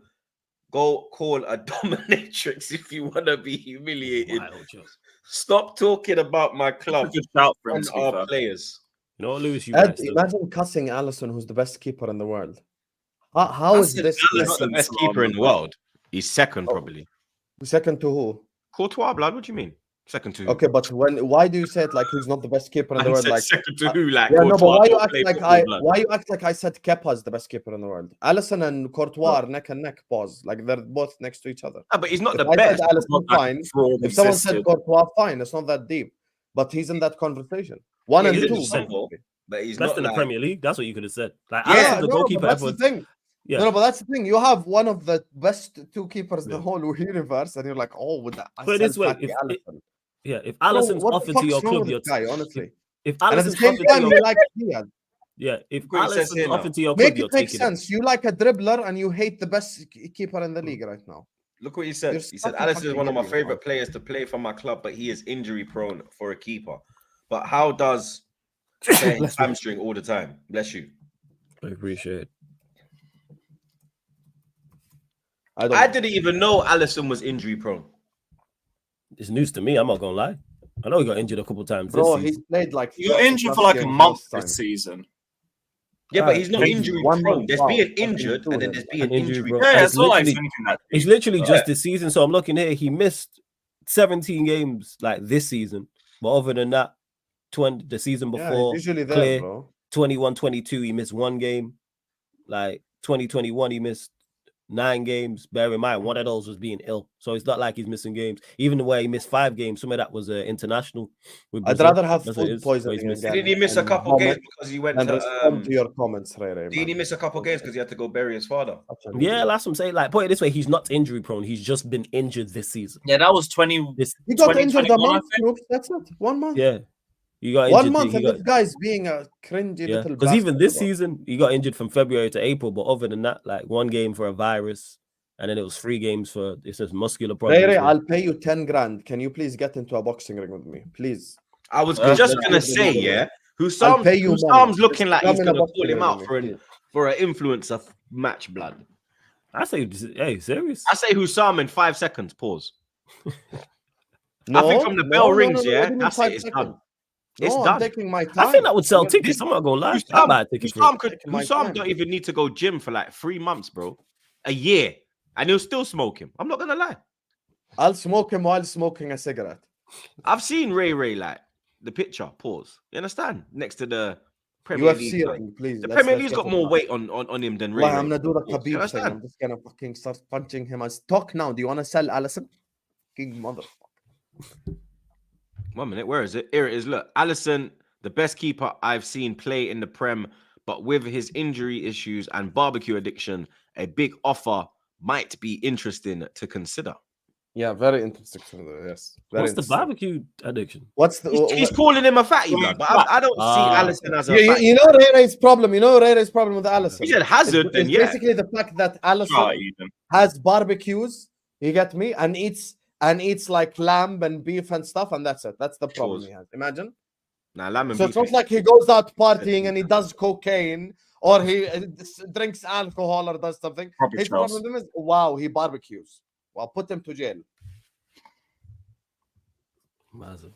Go call a dominatrix if you want to be humiliated. Wild, just. Stop talking about my That's club a good shout for him, and to be our fair. players. You know what, Lewis? You Ed, might still. imagine cussing Allison, who's the best keeper in the world. How I is said this? He's not the Alisson best keeper in the slander. world. He's second, Oh. probably. Second to who? Courtois, blood. What do you mean? Second to who? Okay, but why do you say it like he's not the best keeper in the Man world? said Like, second to who? Like, yeah, no, but Courtois why you don't act play like football, blood. why you act like I said Kepa's the best keeper in the world? Allison and Courtois are neck and neck. Pause. Like they're both next to each other. Ah, but he's not If the I best. said Allison, Not like fine. fraud If someone existed. said Courtois, fine. It's not that deep. But he's in that conversation. One Yeah, and he's two. in the Super Bowl. basically. But he's Best not in the like, Premier League. That's what you could have said. Like, Yeah, Alisson's the no, goalkeeper. but that's the Everyone. thing. Yeah. No, but that's the thing. You have one of the best two keepers in the Yeah. whole universe, and you're like, oh, with that. Put it this way, if Allison. Alisson's Bro, what offered the to your fuck's wrong club, with your this guy, honestly. if And at the Alisson's same offered to time, your you like Diaz. if Look what he says Alisson's here now. offered to your club, Make you're it make taking sense. You like a dribbler and you hate the best keeper in the league right now. Look what he said. You're He said, such a Alisson is fucking one of my idiot, favorite man. players to play for my club, but he is injury prone for a keeper. But how does saying Bless you. hamstring all the time? Bless you. I appreciate it. I didn't even know Alisson was injury prone. It's news to me. I'm not gonna lie. I know he got injured a couple times. Bro, this he's season. played like. You got 30 injured for plus like a games month most time. this season. Yeah, but he's not Maybe injury 1 prone. month, There's wow, being fucking injured two and then then. there's being An injury injury prone. prone. Yeah, It's it's not like literally- thinking that. It's literally Yeah. just this season. So I'm looking here. He missed 17 games like this season, but other than that, the season Yeah, before, he's usually there, clear. bro. 21-22, he missed one game. Like 2021, he missed 9 games. Bear in mind, one of those was being ill. So it's not like he's missing games. Even the way he missed 5 games, some of that was international. With I'd Brazil. rather have That's what it food is. Where he's poisoning missing. again. Did he miss a and couple vomit games because he went and to respond to your comments, Ray, did he man. miss a couple games because he had to go bury his father? Such an Yeah, idiot. that's what I'm saying. Like, put it this way, he's not injury prone. He's just been injured this season. Yeah, that was 20. This, He got injured a 2021, I month, Troops. That's it. 1 month. yeah, he got 1 injured. month, He and got, this guy's being a cringy yeah, little. because even bastard this about it. season, he got injured from February to April. But other than that, like 1 game for a virus, and then it was 3 games for it says muscular problems. Ray, with- I'll pay you 10 grand. Can you please get into a boxing ring with me, please? I was Uh, just let's gonna do the say, middle. yeah, I'll Husam's pay you money. looking Just like come he's in a gonna boxing pull him ring out with for me, an please. for an influencer match, blood. I say, hey, serious? I say Husam in 5 seconds. Pause. No, I think from the bell rings, yeah, what do you mean that's 5 it. It's seconds? done. It's No, done. I'm taking my time. I think that would sell I'm tickets. I'm not gonna lie. I'd buy a ticket for it. Husam time. don't even need to go gym for like 3 months, bro. A year, and he'll still smoke him. I'm not gonna lie. I'll smoke him while smoking a cigarette. I've seen Ray like the picture. Pause. You understand? Next to the Premier UFC League. ring, please. The Let's Premier League's get got it more now. weight on him than Ray. Well, I'm gonna do the You Khabib thing. understand? I'm just gonna fucking start punching him. As talk now. Do you want to sell Allison? King motherfucker. 1 minute. Where is it? Here it is. Look, Alisson, the best keeper I've seen play in the Prem, but with his injury issues and barbecue addiction, a big offer might be interesting to consider. Yeah, very interesting. Yes. Very What's the interesting. barbecue addiction? What's the He's calling him a fatty, blood, but I don't see Alisson as a fatty. you know Ray's problem. You know Ray's problem with Allison. He said Hazard, then It's yeah. basically the fact that Allison Try even. has barbecues. You get me? And eats like lamb and beef and stuff, and that's it. That's the problem he has. Imagine. Nah, lamb and So beef it's not is- like he goes out partying and he does cocaine or he drinks alcohol or does something. Proper His Charles. problem is, wow, he barbecues. Well, put him to jail. Massive.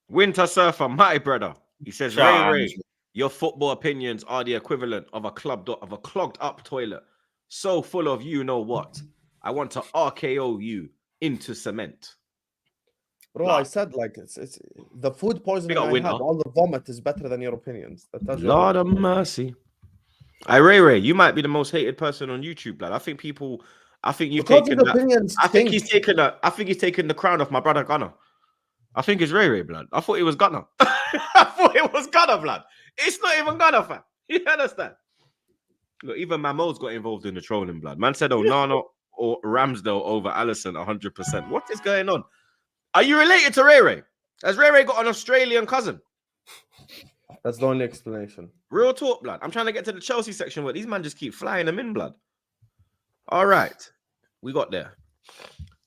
Winter Surfer, my brother. He says, Shout out, Ray, Andrew. your football opinions are the equivalent of a clogged up toilet, so full of you know what. I want to RKO you into cement. Bro, I said like it's the food poisoning got I winter. had. All the vomit is better than your opinions. That tells you Lord of mercy. Ray, you might be the most hated person on YouTube, lad. I think you've because taken his that. opinions I think stink. he's taken the crown off my brother Gunner. I think it's Ray, blood. I thought it was Gunner. I thought it was Gunner, blood. It's not even Gunner, fam. You understand? Look, even Mamo's got involved in the trolling, blood. Man said Onana or Ramsdale over Alisson 100%. What is going on? Are you related to Ray? Has Ray got an Australian cousin? That's the only explanation. Real talk, blood. I'm trying to get to the Chelsea section, but these men just keep flying them in, blood. All right. We got there.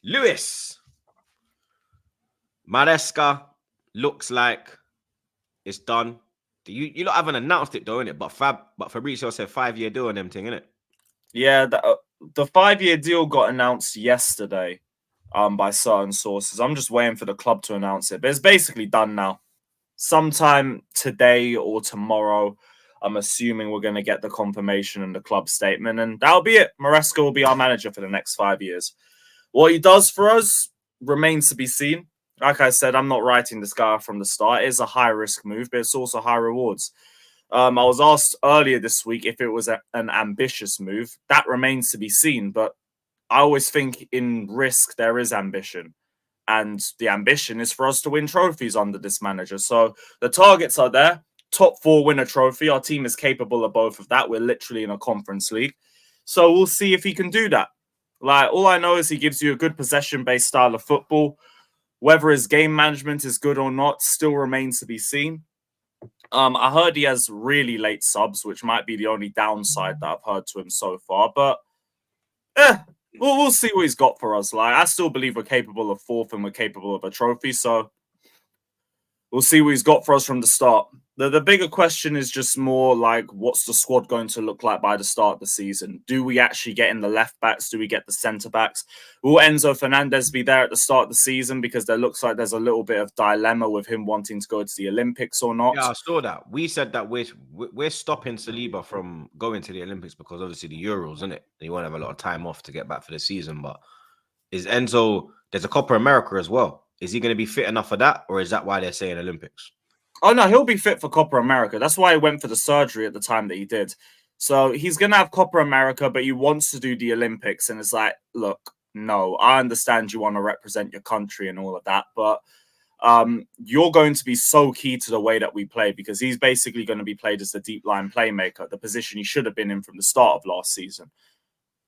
Lewis. Maresca looks like it's done. You lot haven't announced it though, innit? But Fabrizio said 5-year deal on them thing, innit? Yeah, the 5-year deal got announced yesterday by certain sources. I'm just waiting for the club to announce it, but it's basically done now. Sometime today or tomorrow, I'm assuming we're going to get the confirmation and the club statement, and that'll be it. Maresca will be our manager for the next 5 years. What he does for us remains to be seen. Like I said, I'm not writing this guy off from the start. It is a high-risk move, but it's also high rewards. I was asked earlier this week if it was an ambitious move. That remains to be seen, but I always think in risk there is ambition. And the ambition is for us to win trophies under this manager. So the targets are there. Top 4 win a trophy. Our team is capable of both of that. We're literally in a conference league. So we'll see if he can do that. Like, all I know is he gives you a good possession-based style of football. Whether his game management is good or not still remains to be seen. I heard he has really late subs, which might be the only downside that I've heard to him so far. But we'll see what he's got for us. Like, I still believe we're capable of 4th and we're capable of a trophy. So we'll see what he's got for us from the start. The bigger question is just more like, what's the squad going to look like by the start of the season? Do we actually get in the left backs? Do we get the centre backs? Will Enzo Fernandez be there at the start of the season? Because there looks like there's a little bit of dilemma with him wanting to go to the Olympics or not. Yeah, I saw that. We said that we're stopping Saliba from going to the Olympics because obviously the Euros, isn't it? He won't have a lot of time off to get back for the season. But is Enzo? There's a Copa America as well. Is he going to be fit enough for that, or is that why they're saying Olympics? Oh, no, he'll be fit for Copa America. That's why he went for the surgery at the time that he did. So he's going to have Copa America, but he wants to do the Olympics. And it's like, look, no, I understand you want to represent your country and all of that, but you're going to be so key to the way that we play because he's basically going to be played as the deep line playmaker, the position he should have been in from the start of last season.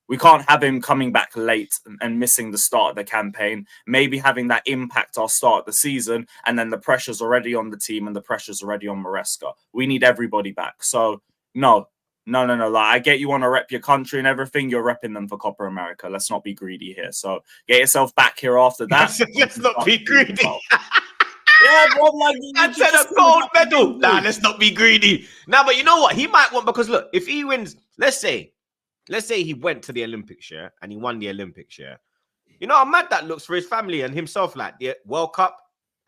We can't have him coming back late and missing the start of the campaign, maybe having that impact our start of the season, and then the pressure's already on the team and the pressure's already on Maresca. We need everybody back. So, no. Like, I get you want to rep your country and everything. You're repping them for Copa America. Let's not be greedy here. So, get yourself back here after that. Let's not be greedy. Yeah, bro, like, That's a gold medal. Nah, let's not be greedy. Nah, but you know what? He might want, because look, if he wins, let's say he went to the Olympics, yeah, and he won the Olympics, yeah. You know how mad that looks for his family and himself, like the World Cup,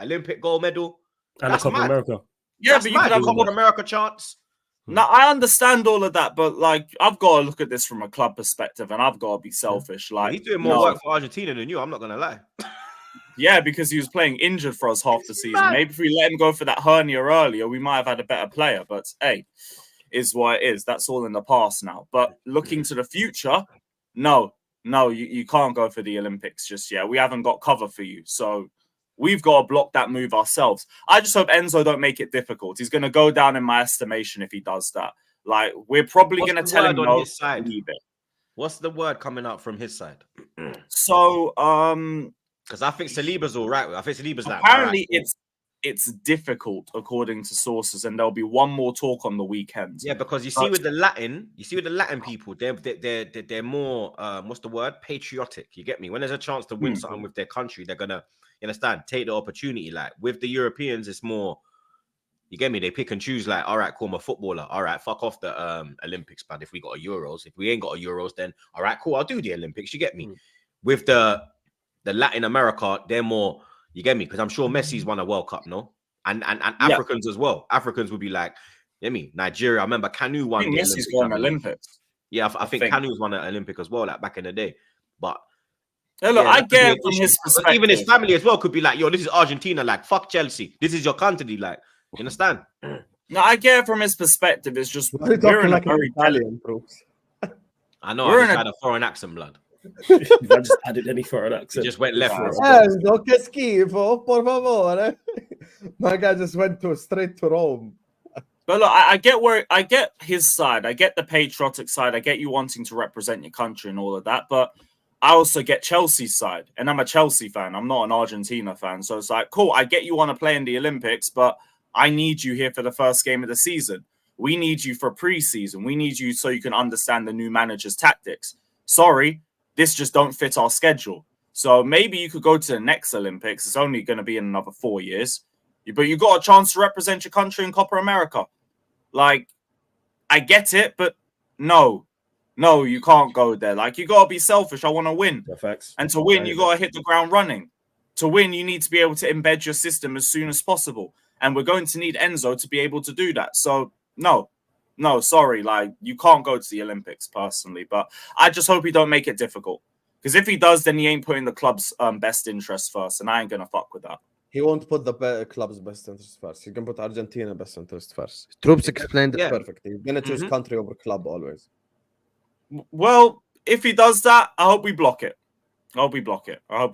Olympic gold medal. And That's the Copa mad. America. Yeah, That's but you mad. could have Copa America chance. Now, I understand all of that, but like, I've got to look at this from a club perspective, and I've got to be selfish. Like, He's doing more work for Argentina than you. I'm not gonna lie. Yeah, because he was playing injured for us half the season. Maybe if we let him go for that hernia earlier, we might have had a better player. But hey, is what it is. That's all in the past now. But looking to the future, no, you can't go for the Olympics just yet. We haven't got cover for you. So we've got to block that move ourselves. I just hope Enzo don't make it difficult. He's going to go down in my estimation if he does that. Like, we're probably going to tell him no, his side? leave it. What's the word coming out from his side? So, because I think Saliba's all right. I think Saliba's like, apparently all right, it's difficult according to sources, and there'll be one more talk on the weekend. Yeah, because you see with the Latin people, they're more what's the word? Patriotic. You get me? When there's a chance to win something with their country, they're gonna, you understand, take the opportunity. Like with the Europeans, it's more, you get me? They pick and choose, like, all right, cool, I'm a footballer. All right, fuck off the Olympics, but if we got a Euros, if we ain't got a Euros, then all right, cool, I'll do the Olympics. You get me? With the Latin America, they're more, you get me? Because I'm sure Messi's won a World Cup, no? And Africans as well. Africans would be like, you get me? Nigeria, I remember Kanu won the Messi's won Olympics. Yeah, I think Kanu's won an Olympic as well, like back in the day. But yeah, look, I get it from his perspective. Even his family as well could be like, yo, this is Argentina, like, fuck Chelsea. This is your country, like, you understand? No, I get it from his perspective. It's just Why are you talking like an Italian, Troops? I know, I just had a foreign accent, blood. I just added any foreign accent. Just went left. Che schifo, por favore. My guy just went straight to Rome. But look, I get his side. I get the patriotic side. I get you wanting to represent your country and all of that. But I also get Chelsea's side. And I'm a Chelsea fan. I'm not an Argentina fan. So it's like, cool, I get you want to play in the Olympics, but I need you here for the first game of the season. We need you for preseason. We need you so you can understand the new manager's tactics. Sorry, this just don't fit our schedule. So maybe you could go to the next Olympics. It's only going to be in another 4 years. But you got a chance to represent your country in Copa America. Like, I get it, but no, you can't go there. Like, you got to be selfish. I want to win. And to win, you got to hit the ground running. To win, you need to be able to embed your system as soon as possible. And we're going to need Enzo to be able to do that. So, no, sorry. Like, you can't go to the Olympics personally. But I just hope he don't make it difficult. Because if he does, then he ain't putting the club's best interest first. And I ain't going to fuck with that. He won't put the club's best interest first. He can put Argentina best interest first. Troops explained it perfectly. He's going to choose country over club always. Well, if he does that, I hope we block it. I hope we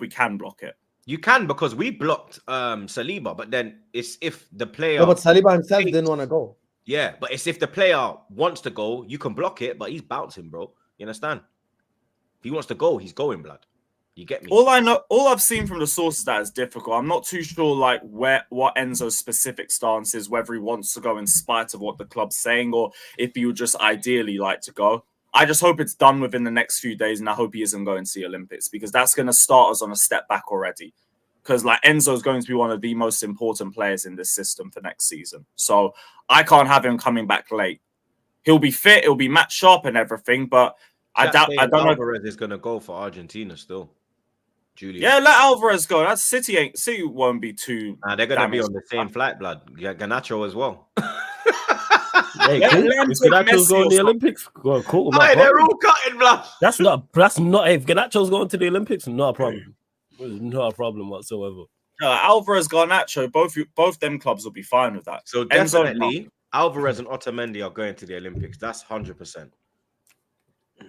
can block it. You can, because we blocked Saliba, but then it's if the player... No, but Saliba himself didn't want to go. Yeah, but it's if the player wants to go, you can block it, but he's bouncing, bro. You understand? If he wants to go, he's going, blood. You get me? All I've seen from the sources that is difficult. I'm not too sure, like, what Enzo's specific stance is, whether he wants to go in spite of what the club's saying, or if he would just ideally like to go. I just hope it's done within the next few days, and I hope he isn't going to the Olympics, because that's going to start us on a step back already. Because, like, Enzo's going to be one of the most important players in this system for next season. So I can't have him coming back late. He'll be fit, he'll be match sharp and everything, but I don't know. Alvarez is going to go for Argentina still. Julian. Yeah, let Alvarez go. That City won't be too. Nah, they're gonna be on the same flight, blood. Yeah, Garnacho as well. Hey, cool. If Garnacho's going to the Olympics, go cool. Hey, they're all cutting, blood. That's not. If Garnacho's going to the Olympics, not a problem. Not a problem whatsoever. Alvarez, Garnacho, both them clubs will be fine with that. So definitely, Alvarez and Otamendi are going to the Olympics. That's 100%.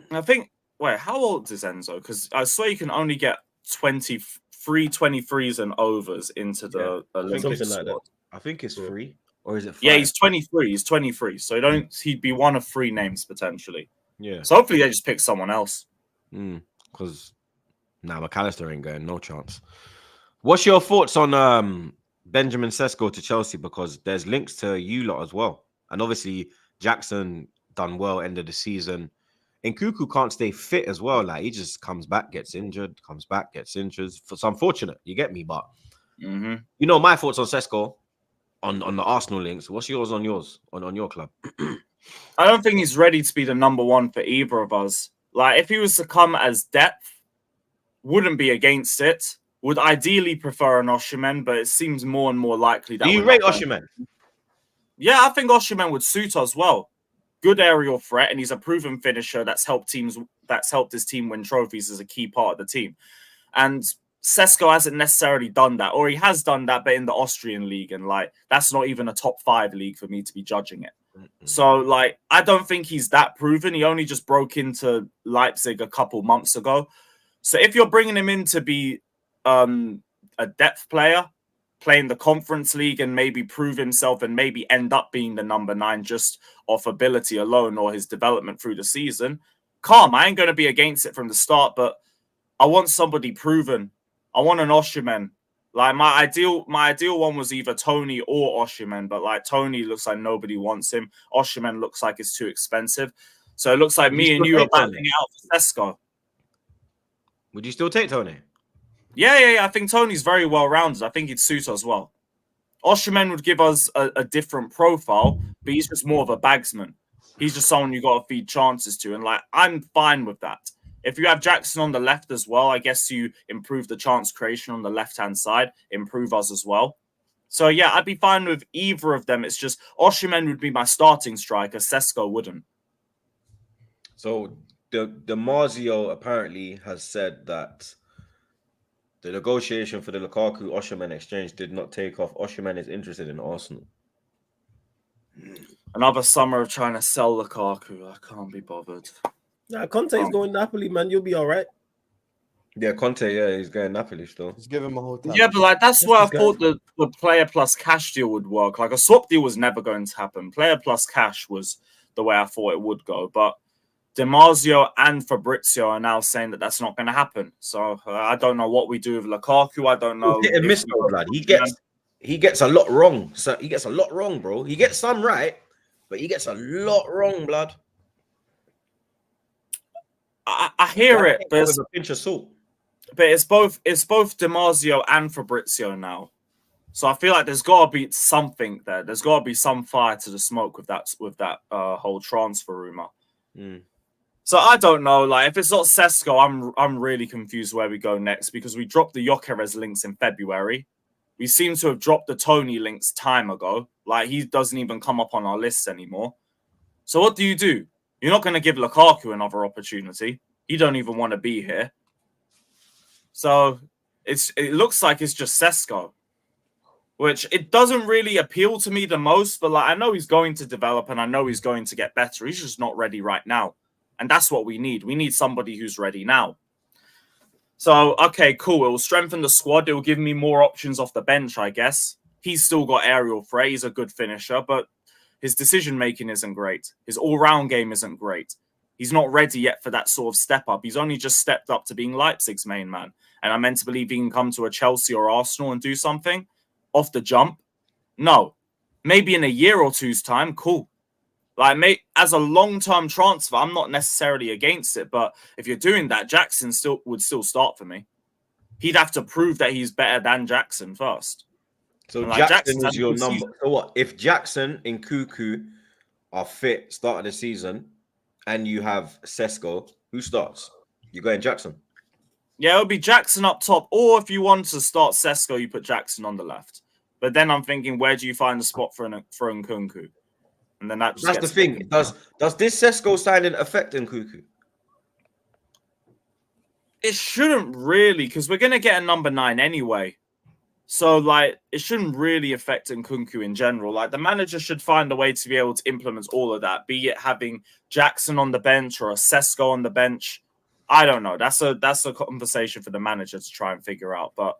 I think. Wait, how old is Enzo? Because I swear you can only get 23s and overs into the Olympics. Something like that. I think it's 3, or is it 5? Yeah, he's 23. He's 23. So he'd be one of 3 names potentially. Yeah. So hopefully they just pick someone else. Because McAllister ain't going, no chance. What's your thoughts on Benjamin Sesko to Chelsea? Because there's links to you lot as well, and obviously Jackson done well end of the season. And Nkunku can't stay fit as well. Like, he just comes back, gets injured, comes back, gets injured. It's unfortunate. You get me? But you know my thoughts on Sesko on the Arsenal links. What's yours on your club? I don't think he's ready to be the number 1 for either of us. Like, if he was to come as depth, wouldn't be against it. Would ideally prefer an Osimhen, but it seems more and more likely that. Do you rate Osimhen? Yeah, I think Osimhen would suit us well. Good aerial threat, and he's a proven finisher that's helped his team win trophies as a key part of the team. And Sesko hasn't necessarily done that, or he has done that, but in the Austrian league, and like that's not even a top 5 league for me to be judging it. So like I don't think he's that proven. He only just broke into Leipzig a couple months ago. So if you're bringing him in to be a depth player, playing the Conference League and maybe prove himself and maybe end up being the number 9 just off ability alone or his development through the season, calm. I ain't going to be against it from the start, but I want somebody proven. I want an Osimhen. Like my ideal one was either Tony or Osimhen, but like Tony looks like nobody wants him. Osimhen looks like it's too expensive. So it looks like me and you are battling out for Sesko. Would you still take Tony? Yeah. I think Tony's very well rounded. I think he'd suit us well. Osimhen would give us a different profile, but he's just more of a bagsman. He's just someone you got to feed chances to, and like I'm fine with that. If you have Jackson on the left as well, I guess you improve the chance creation on the left-hand side, improve us as well. So, yeah, I'd be fine with either of them. It's just Osimhen would be my starting striker. Sesko wouldn't. So, the Marzio apparently has said that the negotiation for the Lukaku-Osimhen exchange did not take off. Osimhen is interested in Arsenal. Another summer of trying to sell Lukaku. I can't be bothered. Nah, Conte's going Napoli, man. You'll be all right. Yeah, Conte, yeah, he's going Napoli still. Just give him a hotel. Yeah, but like that's where I thought the player plus cash deal would work. Like a swap deal was never going to happen. Player plus cash was the way I thought it would go. But Di Marzio and Fabrizio are now saying that that's not going to happen. So I don't know what we do with Lukaku. I don't know. Hit and miss, though, blood. He gets a lot wrong. So he gets a lot wrong, bro. He gets some right, but he gets a lot wrong, blood. I hear it, but with a pinch of salt. But it's both Di Marzio and Fabrizio now. So I feel like there's got to be something there. There's got to be some fire to the smoke with that whole transfer rumor. So I don't know. Like if it's not Sesko, I'm really confused where we go next because we dropped the Gyökeres links in February. We seem to have dropped the Tony links time ago. Like he doesn't even come up on our lists anymore. So what do? You're not going to give Lukaku another opportunity. He don't even want to be here. So it looks like it's just Sesko, which it doesn't really appeal to me the most. But like I know he's going to develop and I know he's going to get better. He's just not ready right now. And that's what we need. We need somebody who's ready now. So, okay, cool. It will strengthen the squad. It will give me more options off the bench, I guess. He's still got aerial threat. He's a good finisher, but his decision-making isn't great. His all-round game isn't great. He's not ready yet for that sort of step up. He's only just stepped up to being Leipzig's main man. And I'm meant to believe he can come to a Chelsea or Arsenal and do something off the jump. No. Maybe in a year or two's time, cool. Like, as a long-term transfer, I'm not necessarily against it. But if you're doing that, Jackson would still start for me. He'd have to prove that he's better than Jackson first. So like Jackson is your number. So what? If Jackson and Cuckoo are fit start of the season and you have Sesko, who starts? You going Jackson? Yeah, it'll be Jackson up top. Or if you want to start Sesko, you put Jackson on the left. But then I'm thinking, where do you find a spot for Nkunku? And then that's the thing. Does this Sesko signing affect Nkunku? It shouldn't really, because we're going to get a number 9 anyway. So, like, it shouldn't really affect Nkunku in general. Like, the manager should find a way to be able to implement all of that, be it having Jackson on the bench or a Sesko on the bench. I don't know. That's a conversation for the manager to try and figure out. But,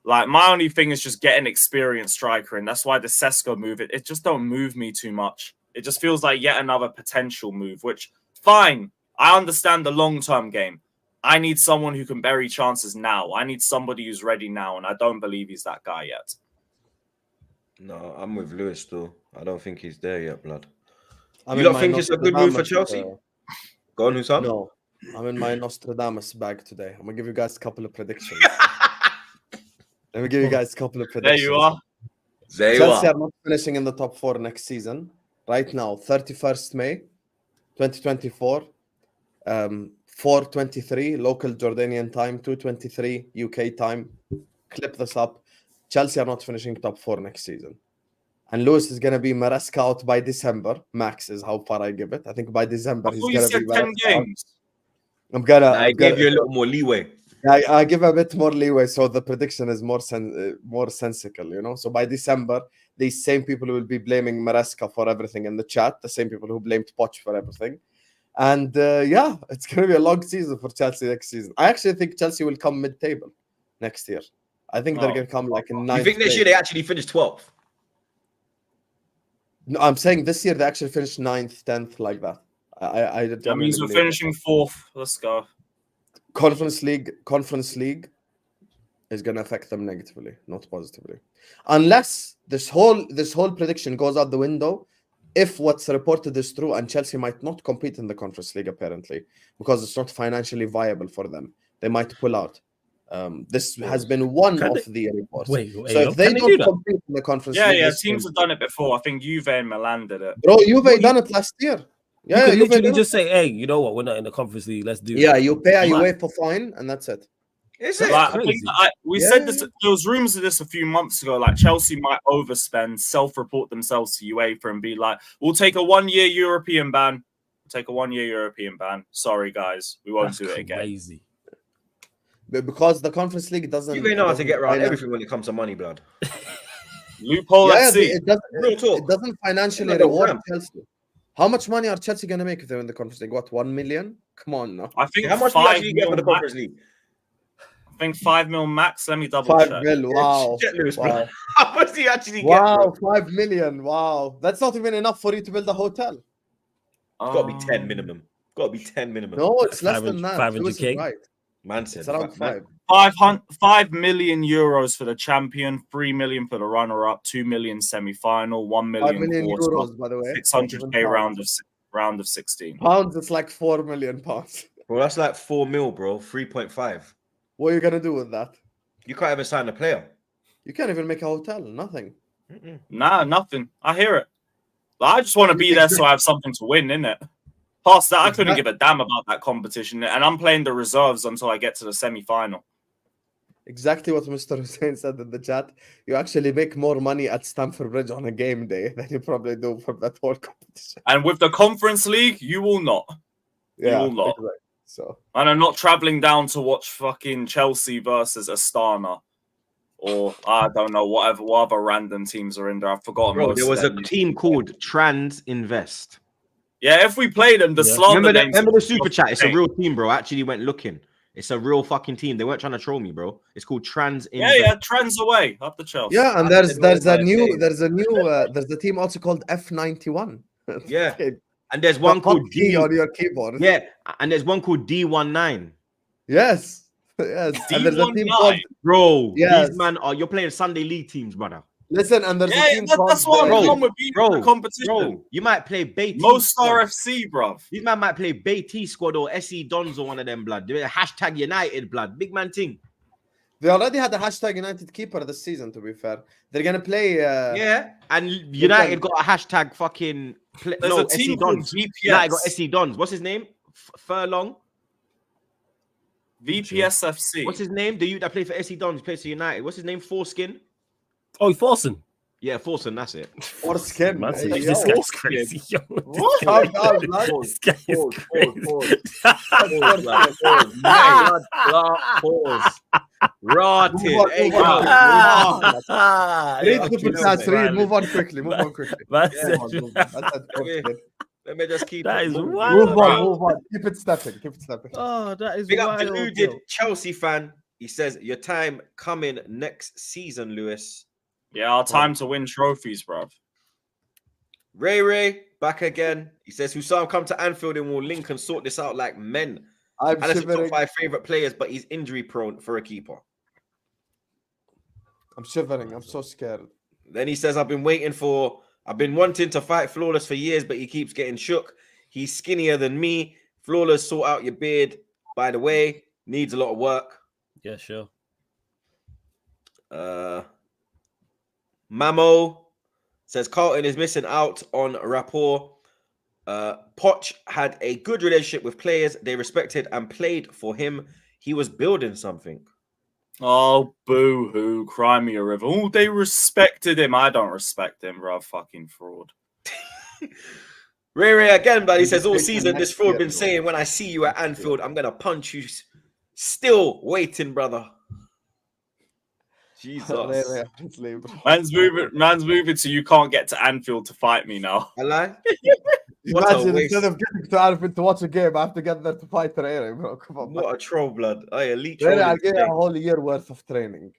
like, my only thing is just get an experienced striker, and that's why the Sesko move, it just don't move me too much. It just feels like yet another potential move, which, fine. I understand the long-term game. I need someone who can bury chances now. I need somebody who's ready now, and I don't believe he's that guy yet. No, I'm with Lewis still. I don't think he's there yet, blood. You don't think it's a good move for Chelsea? Go on, Hussam. No, I'm in my Nostradamus bag today. I'm going to give you guys a couple of predictions. Let me give you guys a couple of predictions. There you are. Chelsea are not finishing in the top 4 next season. Right now, 31st May, 2024. 4:23 local Jordanian time, 2:23 UK time. Clip this up. Chelsea are not finishing top 4 next season. And Lewis is going to be Maresca out by December. Max is how far I give it. I think by December he's going to be 10 games. I'm gonna I gave you a little more leeway. I give a bit more leeway, so the prediction is more sensical, you know. So by December, these same people will be blaming Maresca for everything in the chat, the same people who blamed Poch for everything. And yeah, it's going to be a long season for Chelsea next season. I actually think Chelsea will come mid-table next year. I think they're going to come like in ninth. You think next year they actually finish 12th? No, I'm saying this year they actually finished 9th, 10th, like that. That means we're finishing 4th. Let's go. Conference League is going to affect them negatively, not positively, unless this whole prediction goes out the window. If what's reported is true, and Chelsea might not compete in the Conference League apparently because it's not financially viable for them, they might pull out. This has been one of the reports. So if they don't compete in the Conference League, yeah, teams have done it before. I think Juve and Milan did it. Bro, Juve done it last year. Yeah, you could literally just say, "Hey, you know what? We're not in the Conference League. Let's do it." Yeah, you pay a UEFA fine, and that's it. Is it? Like, I think we said this. There was rumors of this a few months ago. Like Chelsea might overspend, self-report themselves to UEFA, and be like, "We'll take a 1-year European ban. Take a 1-year European ban. Sorry, guys, we won't do it again." Crazy. Because the Conference League doesn't. You know how to get around everything when it comes to money, blood. Loophole. Yeah, it doesn't financially reward Chelsea. How much money are Chelsea going to make if they're in the Conference League? What, 1 million? Come on, no. I think how much do you actually get for the Conference League? I think 5 mil max. Let me double 5 check. mil, wow. Wow. How much do you actually get? Wow, 5 million, wow. That's not even enough for you to build a hotel. It's got to be 10 minimum. Got to be 10 minimum. No, it's less than that. 500K. Right. Man said it's around 5. 5 million euros for the champion, 3 million for the runner-up, 2 million semi-final, 1 million, 5 million euros, by the way. 600K round of 16. Pounds, it's like 4 million pounds. Well, that's like 4 mil, bro. 3.5. What are you going to do with that? You can't even sign a player. You can't even make a hotel. Nothing. Nah, nothing. I hear it. Like, I just want to be there so I have something to win, innit? Past that, I couldn't give a damn about that competition. And I'm playing the reserves until I get to the semi-final. Exactly what Mr. Hussein said in the chat. You actually make more money at Stamford Bridge on a game day than you probably do for that whole competition. And with the Conference League, you will not. Yeah, you will not. Exactly. So. And I'm not traveling down to watch fucking Chelsea versus Astana. Or, I don't know, what other random teams are in there. I've forgotten. Bro, there was a team called Trans Invest. Yeah, if we play them, the slander remember the super chat? It's a real team, bro. I actually went looking. It's a real fucking team. They weren't trying to troll me, bro. It's called Trans Invest. Yeah, Trans away up the Chelsea. Yeah, and there's a team also called F91. Yeah. And there's one called D on your keyboard. Yeah, and there's one called D19. Yes. Yes. And there's a team called bro. Yes. These man are you're playing Sunday league teams, brother. Listen, and there's a team called that's what I'm wrong with being in the competition. Bro, you might play Beatty. Most Star FC, bro. These man might play Beatty squad or SE Dons or one of them, blood. They're hashtag United, blood. Big man thing. They already had a hashtag United keeper this season, to be fair. They're gonna play yeah, and United got a hashtag fucking there's a team SE Dons. United got SE Dons. What's his name? Furlong. VPS FC. What's his name? The youth that played for SE Dons plays for United. What's his name? Foreskin. Oh, Forsen. Yeah, Forsen, that's it. Foreskin. This guy's crazy. Yo, what? This guy is crazy. Pause. Rotted. Move on quickly. Let me just keep that it. Is wild. Move on. Keep it stepping. Oh, that is big wild. up deluded Chelsea fan. He says, your time coming next season, Lewis. Yeah, our time to win trophies, bro. Ray, back again. He says, Hussam, come to Anfield and we'll link and sort this out like men. I'm top 5 favorite players, but he's injury prone for a keeper. I'm shivering. I'm so scared. Then he says, I've been wanting to fight Flawless for years, but he keeps getting shook. He's skinnier than me. Flawless, sort out your beard. By the way, needs a lot of work. Yeah, sure. Mamo says Carlton is missing out on rapport. Poch had a good relationship with players. They respected and played for him. He was building something. Oh, boo-hoo. Cry me a river. Oh, they respected him. I don't respect him, bro. Fucking fraud. Ray again, but he says all season this fraud been saying when I see you at Anfield, I'm going to punch you Still waiting, brother. Jesus. Really, honestly, bro. Man's moving to you can't get to Anfield to fight me now. I lie. What a Imagine waste. instead of getting to Anfield to watch a game, I have to get there to fight Rere, bro. Come on, man. What a troll, blood. Oh, elite Really, troll. I'll give you a whole year worth of training.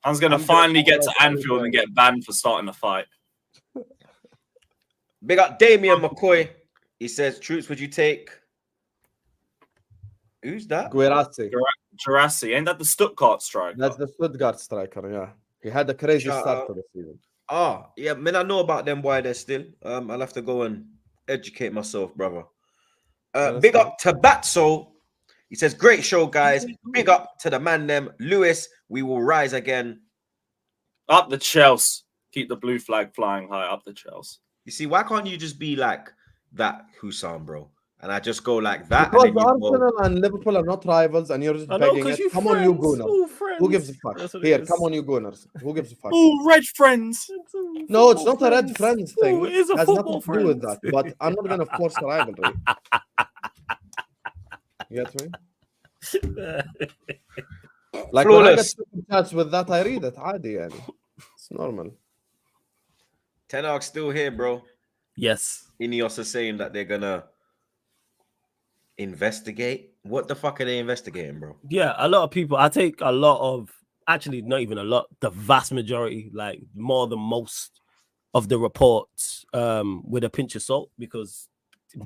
Man's gonna I'm finally gonna get to follow Anfield and everywhere. get banned for starting a fight. Big up Damien McCoy. He says, Troops, would you take? Who's that? Guerrazzi. Jurassic, ain't that the Stuttgart striker? That's the Stuttgart striker, yeah. He had a crazy Shout start out. to the season. Oh, yeah, man, I know about them why they're still. I'll have to go and educate myself, brother. Big up to Batso. He says, great show, guys. Big up to the man them. Lewis, we will rise again. Up the Chelsea. Keep the blue flag flying high. Up the Chelsea. You see, why can't you just be like that, Husam, bro? And I just go like that. Because And then you go, Arsenal and Liverpool are not rivals, and you're just I know, begging because it. you Come on, you friends. Gunners. All friends. Who gives a fuck? That's what it Here, is. come on, you Gunners. Who gives a fuck? Oh, red friends. No, it's not a red friends thing. Oh, it is a It has football nothing to do with friends. that. But I'm not going to force a rivalry. You get me? Like when I get Flawless. super chats with that, I read it. عادي يعني. It's normal. Ten Hag's still here, bro. Yes. Ineos are saying that they're gonna investigate. What the fuck are they investigating, bro? Yeah, a lot of people. I take a lot of, actually, not even a lot, the vast majority, like more than most of the reports with a pinch of salt, because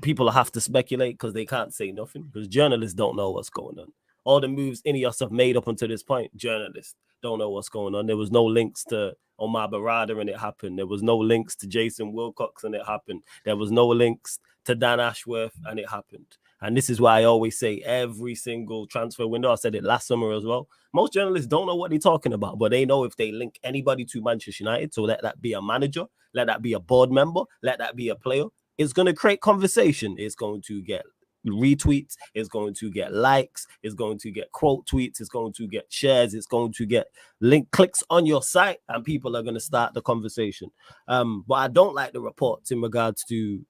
people have to speculate because they can't say nothing, because journalists don't know what's going on. All the moves Ineos have made up until this point, journalists don't know what's going on. There was no links to Omar Barada and it happened. There was no links to Jason Wilcox and it happened. There was no links to Dan Ashworth and it happened. And this is why I always say every single transfer window, I said it last summer as well, most journalists don't know what they're talking about, but they know if they link anybody to Manchester United, so let that be a manager, let that be a board member, let that be a player, it's going to create conversation. It's going to get retweets, it's going to get likes, it's going to get quote tweets, it's going to get shares, it's going to get link clicks on your site, and people are going to start the conversation. But I don't like the reports in regards to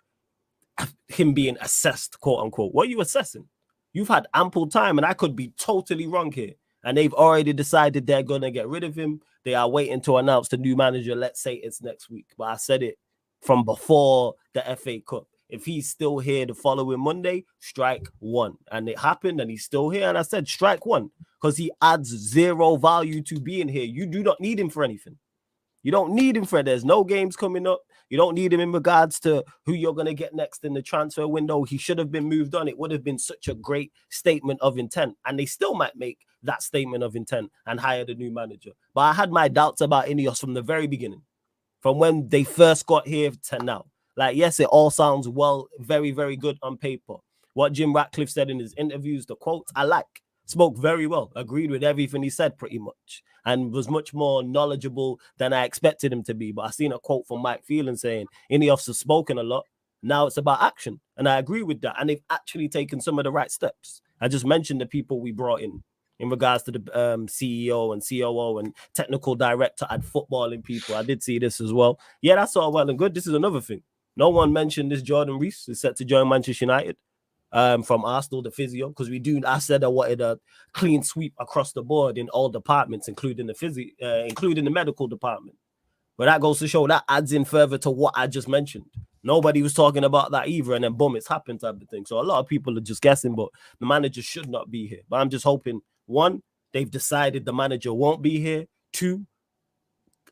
him being assessed, quote unquote. What are you assessing? You've had ample time, and I could be totally wrong here, and they've already decided they're going to get rid of him. They are waiting to announce the new manager. Let's say it's next week, but I said it from before the FA Cup. If he's still here the following Monday, strike one. And it happened, and he's still here. And I said, strike one, because he adds zero value to being here. You do not need him for anything. You don't need him for it. There's no games coming up. You don't need him in regards to who you're going to get next in the transfer window. He should have been moved on. It would have been such a great statement of intent. And they still might make that statement of intent and hire the new manager. But I had my doubts about Ineos from the very beginning, from when they first got here to now. Like, yes, it all sounds well, very, very good on paper. What Jim Ratcliffe said in his interviews, the quotes, I like. Spoke very well, agreed with everything he said pretty much, and was much more knowledgeable than I expected him to be. But I seen a quote from Mike Phelan saying, Ineos has spoken a lot, now it's about action. And I agree with that. And they've actually taken some of the right steps. I just mentioned the people we brought in regards to the CEO and COO and technical director and footballing people. I did see this as well. Yeah, that's all well and good. This is another thing. No one mentioned this. Jordan Rees is set to join Manchester United from Arsenal, the physio, because I said I wanted a clean sweep across the board in all departments, including the medical department. But that goes to show that adds in further to what I just mentioned. Nobody was talking about that either, and then boom, it's happened type of thing. So a lot of people are just guessing, but the manager should not be here. But I'm just hoping, one, they've decided the manager won't be here. Two,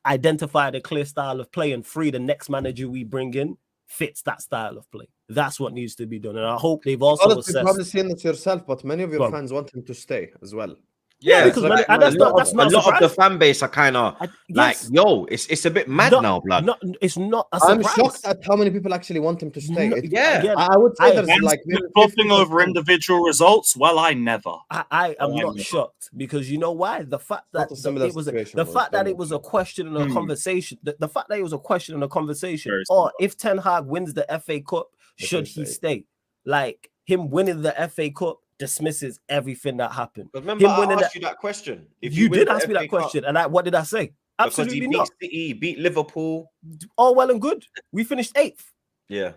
identify the clear style of play, and three, the next manager we bring in fits that style of play. That's what needs to be done. And I hope they've also Honestly, you've probably seen it yourself, but many of your Go on. fans want him to stay as well. Yeah, because like, that's a not lot of the fan base are kind of like, yes. yo, it's a bit mad now, blood. It's not a I'm surprise. shocked at how many people actually want him to stay. No, yeah. again, I would say there's Fans like fluffing over individual results. Well, I never. I am not shocked, because you know why? The fact that Not a similar it was situation, the but fact that very it was a question and a conversation. The fact that it was a question and a conversation, Very or if Ten Hag wins the FA Cup, should he stay? Like, him winning the FA Cup dismisses everything that happened. But remember, Him I winning asked you that question. If you win did the ask me FA that question, Cup, and what did I say? Absolutely because not. he beat City, beat Liverpool. All well and good. We finished 8th. Yeah.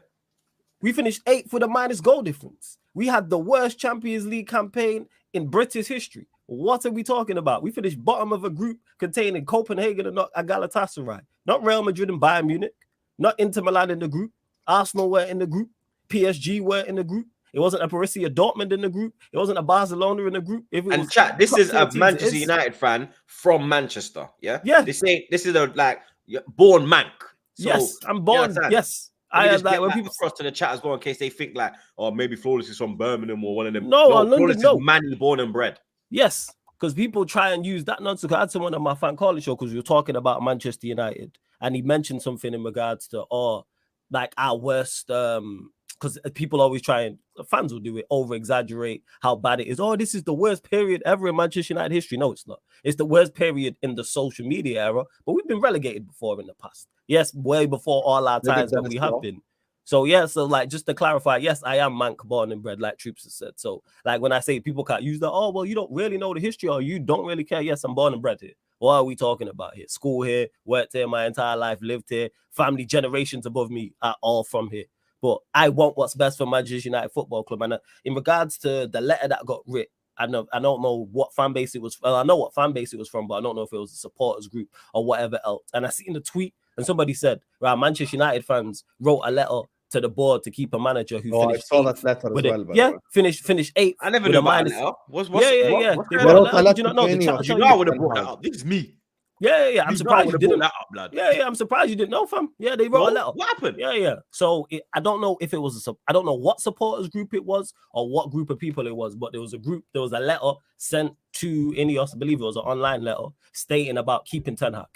We finished 8th with a minus goal difference. We had the worst Champions League campaign in British history. What are we talking about? We finished bottom of a group containing Copenhagen and not Galatasaray, not Real Madrid and Bayern Munich, not Inter Milan in the group. Arsenal were in the group. PSG were in the group. It wasn't a Borussia Dortmund in the group. It wasn't a Barcelona in the group. If it And was chat, this is a teams, Manchester United fan from Manchester. Yeah. Yeah. This is a like born Manc. So, yes, I'm born. Yes. I just like when people people across to the chat as well in case they think like, oh, maybe Flawless is from Birmingham or one of them. No, Flawless no. is Manny born and bred. Yes, because people try and use that nonsense. I had someone on my fan calling show because we were talking about Manchester United, and he mentioned something in regards to like our worst. Because people always try and fans will do it, over exaggerate how bad it is. Oh, this is the worst period ever in Manchester United history. No, it's not. It's the worst period in the social media era, but we've been relegated before in the past. Yes, way before all our times that we have been. So yeah, so like just to clarify, yes, I am Manc born and bred, like Troops has said. So like when I say people can't use that, oh well, you don't really know the history or you don't really care. Yes, I'm born and bred here. What are we talking about here? School here, worked here my entire life, lived here, family generations above me are all from here. But I want what's best for Manchester United Football Club. And in regards to the letter that got writ, I don't know what fan base it was. Well, I know what fan base it was from, but I don't know if it was a supporters group or whatever else. And I seen the tweet, and somebody said, right, Manchester United fans wrote a letter to the board to keep a manager who finished. I saw that letter as well. Yeah, finish 8th. I never knew about that. Yeah. What's They going wrote on? a letter. Did you not know? You know I would have brought that up. This is me. Yeah. I'm surprised you didn't. That up, blood. Yeah. I'm surprised you didn't know, fam. Yeah, they wrote a letter. What happened? Yeah. So I don't know if it was I don't know what supporters group it was or what group of people it was, but there was a letter sent to Ineos. I believe it was an online letter stating about keeping Ten Hag.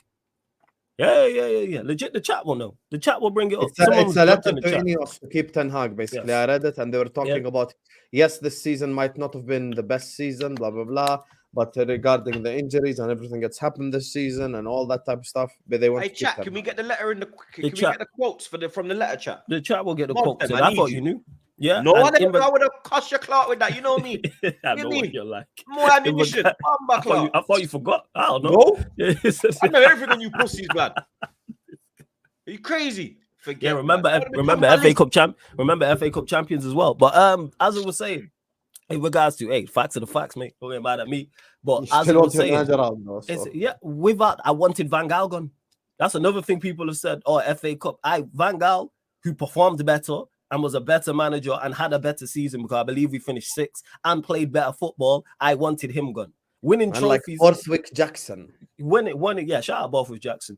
Yeah. Legit, the chat will know. The chat will bring it up. It's a letter to Ineos to keep Ten Hag, basically. Yes. I read it, and they were talking about, yes, this season might not have been the best season, blah, blah, blah, but regarding the injuries and everything that's happened this season and all that type of stuff, but they want to keep chat, Ten can we Hag. get the letter in can we get the quotes from the letter chat? The chat will get the Come on, quotes. then, I thought you knew. Yeah. No, I would have cost your clout with that. You know me. I know what you're like. More ammunition. I thought you forgot. I don't know. No? I know everything on you pussies, blood. Are you crazy? Forget. Yeah, remember FA Cup champions as well. But as I was saying, in regards to facts are the facts, mate. Don't get mad at me. But as I was saying, without I wanted Van Gaal gone. That's another thing people have said. Oh, FA Cup. Van Gaal, who performed better and was a better manager and had a better season because I believe we finished 6th and played better football. I wanted him gone. Winning trophies. Like Borthwick Jackson. Winning, yeah, shout out Borthwick Jackson.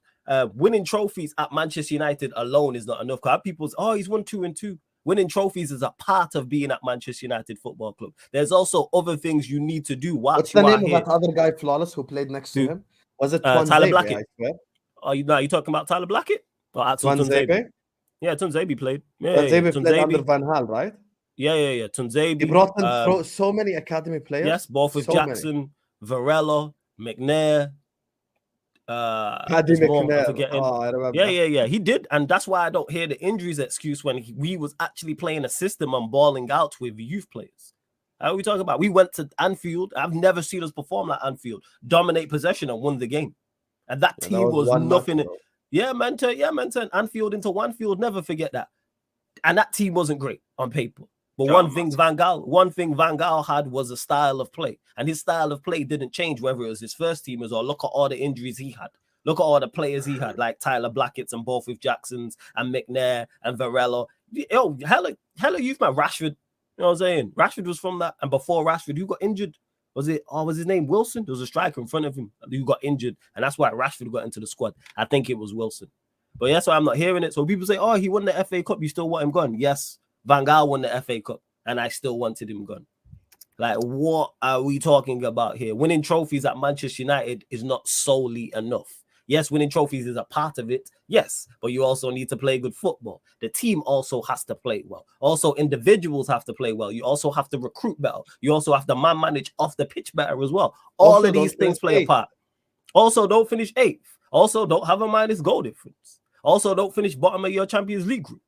Winning trophies at Manchester United alone is not enough. Because people's, he's won 2 and 2. Winning trophies is a part of being at Manchester United Football Club. There's also other things you need to do. What's the name of that other guy, Flawless, who played next to him? Was it Tyler Blackett? Are you talking about Tyler Blackett? Or Tuanzebe? Yeah, Tuanzebe played. Yeah, Tuanzebe played under Van Gaal, right? Yeah. Tuanzebe. He brought in so many academy players. Yes, both with Jackson, Varela, McNair. I remember. Yeah. He did, and that's why I don't hear the injuries excuse when we was actually playing a system and balling out with youth players. How are we talking about? We went to Anfield. I've never seen us perform like Anfield, dominate possession and won the game, and that team was nothing. Yeah, man. Turn Anfield into Onefield. Never forget that. And that team wasn't great on paper. But one thing Van Gaal had was a style of play. And his style of play didn't change whether it was his first teamers or look at all the injuries he had. Look at all the players he had, like Tyler Blackett's and Borthwick Jackson's and McNair and Varela. Hella youth, man. Rashford. You know what I'm saying? Rashford was from that. And before Rashford, who got injured? Was his name Wilson? There was a striker in front of him who got injured. And that's why Rashford got into the squad. I think it was Wilson. But yeah, so I'm not hearing it. So people say, he won the FA Cup. You still want him gone? Yes. Van Gaal won the FA Cup, and I still wanted him gone. Like, what are we talking about here? Winning trophies at Manchester United is not solely enough. Yes, winning trophies is a part of it. Yes, but you also need to play good football. The team also has to play well. Also, individuals have to play well. You also have to recruit better. You also have to manage off the pitch better as well. All of these things play a part. Also, don't finish 8th. Also, don't have a minus goal difference. Also, don't finish bottom of your Champions League group.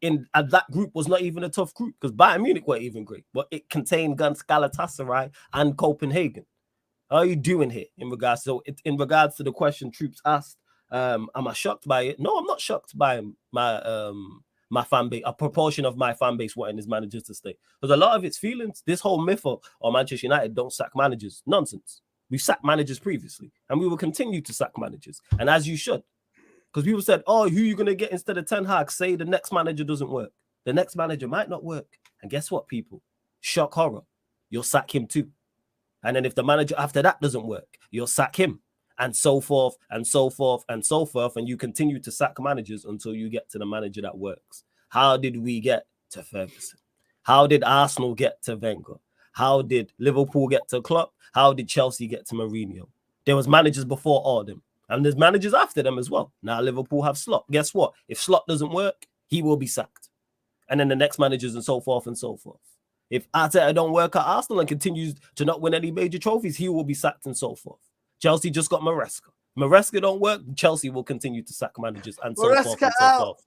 And that group was not even a tough group because Bayern Munich weren't even great, but it contained Galatasaray and Copenhagen. How are you doing here in regards to the question Troops asked? Am I shocked by it? No, I'm not shocked by my fan base, a proportion of my fan base wanting his managers to stay. Because a lot of it's feelings. This whole myth of Manchester United don't sack managers, nonsense. We've sacked managers previously, and we will continue to sack managers. And as you should. Because people said, oh, who are you going to get instead of Ten Hag? Say the next manager doesn't work. The next manager might not work. And guess what, people? Shock horror. You'll sack him too. And then if the manager after that doesn't work, you'll sack him. And so forth, and so forth, and so forth. And you continue to sack managers until you get to the manager that works. How did we get to Ferguson? How did Arsenal get to Wenger? How did Liverpool get to Klopp? How did Chelsea get to Mourinho? There was managers before all of them. And there's managers after them as well. Now Liverpool have Slot. Guess what? If Slot doesn't work, he will be sacked. And then the next managers and so forth and so forth. If Arteta don't work at Arsenal and continues to not win any major trophies, he will be sacked and so forth. Chelsea just got Maresca. Maresca don't work, Chelsea will continue to sack managers and so forth and so forth.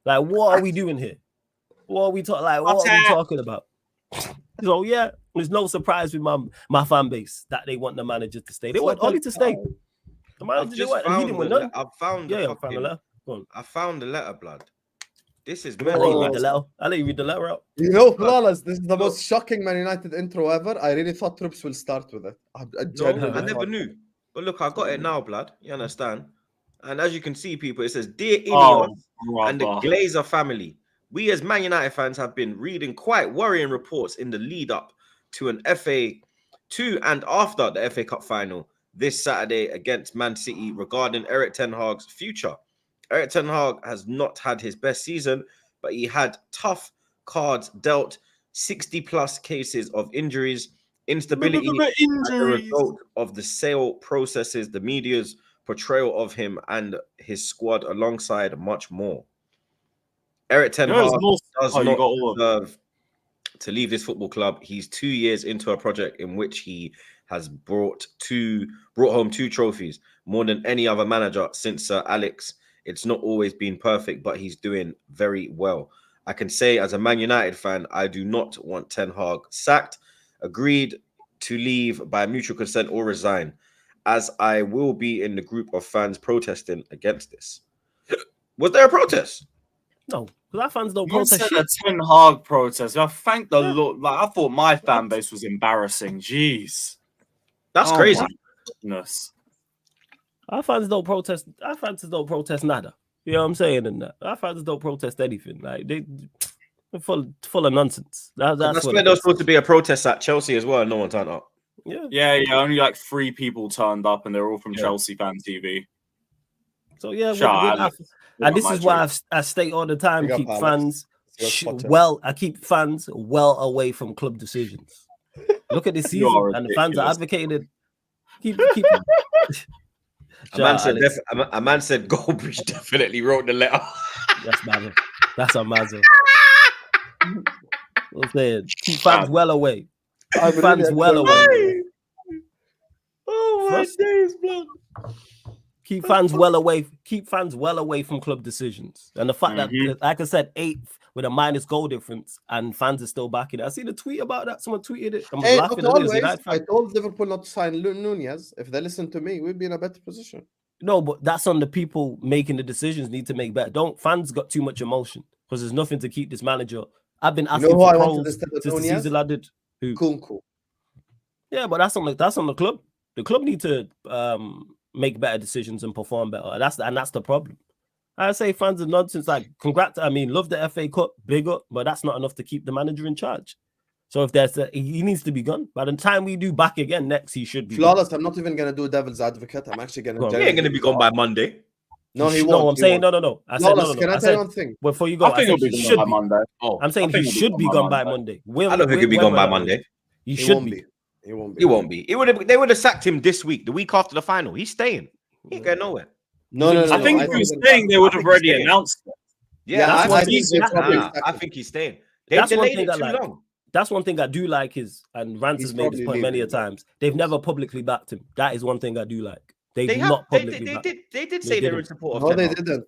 Like, what are we doing here? What are we talking? Like, what are we talking about? So yeah, there's no surprise with my fan base that they want the manager to stay. They want Oli to stay. The manager he didn't win none. I found I found the letter. Go on. I found the letter, blood. This is I'll let you read the letter. I'll let you read the letter out. You know, Flawless, this is the most shocking Man United intro ever. I really thought Troops will start with it. I never knew. But look, I got it now, blood. You understand? And as you can see, people, it says, Dear Ineos and the Glazer family, we as Man United fans have been reading quite worrying reports in the lead up to and after the FA Cup final this Saturday against Man City regarding Erik Ten Hag's future. Erik Ten Hag has not had his best season, but he had tough cards dealt, 60+ cases of injuries, instability as a result of the sale processes, the media's portrayal of him and his squad alongside much more. Erik Ten Hag does not deserve to leave this football club. He's 2 years into a project in which he has brought home 2 trophies, more than any other manager since Sir Alex. It's not always been perfect, but he's doing very well. I can say as a Man United fan, I do not want Ten Hag sacked, agreed to leave by mutual consent or resign, as I will be in the group of fans protesting against this. Was there a protest? No, because our fans don't protest. You said a Ten Hag protest. I thank the Lord. Like, I thought my fan base was embarrassing. Jeez. That's crazy. Goodness. Our fans don't protest. Our fans don't protest nada. You know what I'm saying? And that our fans don't protest anything. Like they're full of nonsense. That's what there was supposed to be a protest at Chelsea as well. And no one turned up. Yeah. Only like 3 people turned up, and they're all from Chelsea fan TV. So yeah, and this is why I state all the time: keep fans I keep fans well away from club decisions. Look at this season, and the fans are advocating it. Keep. A man said Goldbridge definitely wrote the letter. That's mad. That's a mazza. I'm saying keep fans well away. Keep fans well away. Oh my days, blood. Keep fans well away. Keep fans well away from club decisions. And the fact that, like I said, 8th with a minus goal difference, and fans are still backing it. I seen a tweet about that. Someone tweeted it. I'm laughing at it. I told Liverpool not to sign Nunez. If they listen to me, we'd be in a better position. No, but that's on the people making the decisions. Need to make better. Fans got too much emotion because there's nothing to keep this manager. I've been asking for polls since the season I did. Who? Kunku. Yeah, but that's on the club. The club need to make better decisions and perform better. That's the problem. I say fans are nonsense. Like, congrats. I mean, love the FA Cup, big up, but that's not enough to keep the manager in charge. So if he needs to be gone. By the time we do back again next, he should be flawless. Gone. I'm not even gonna do devil's advocate. I'm actually gonna. He ain't gonna be gone by Monday. No, he won't. No, I'm saying no. I said no. Can I tell you one thing? Before you go, I think he'll be gone by Monday. I'm saying he should be gone by Monday. I don't think he'll be gone by Monday. He should be. He won't be. He won't be. They would have sacked him this week, the week after the final. He's staying. He ain't going nowhere. No. I think if he was staying, they would have already announced it. Yeah, I think he's staying. They've delayed it too long. That's one thing I do like and Rance has made this point many a times. They've never publicly backed him. That is one thing I do like. They did say they were in support of him.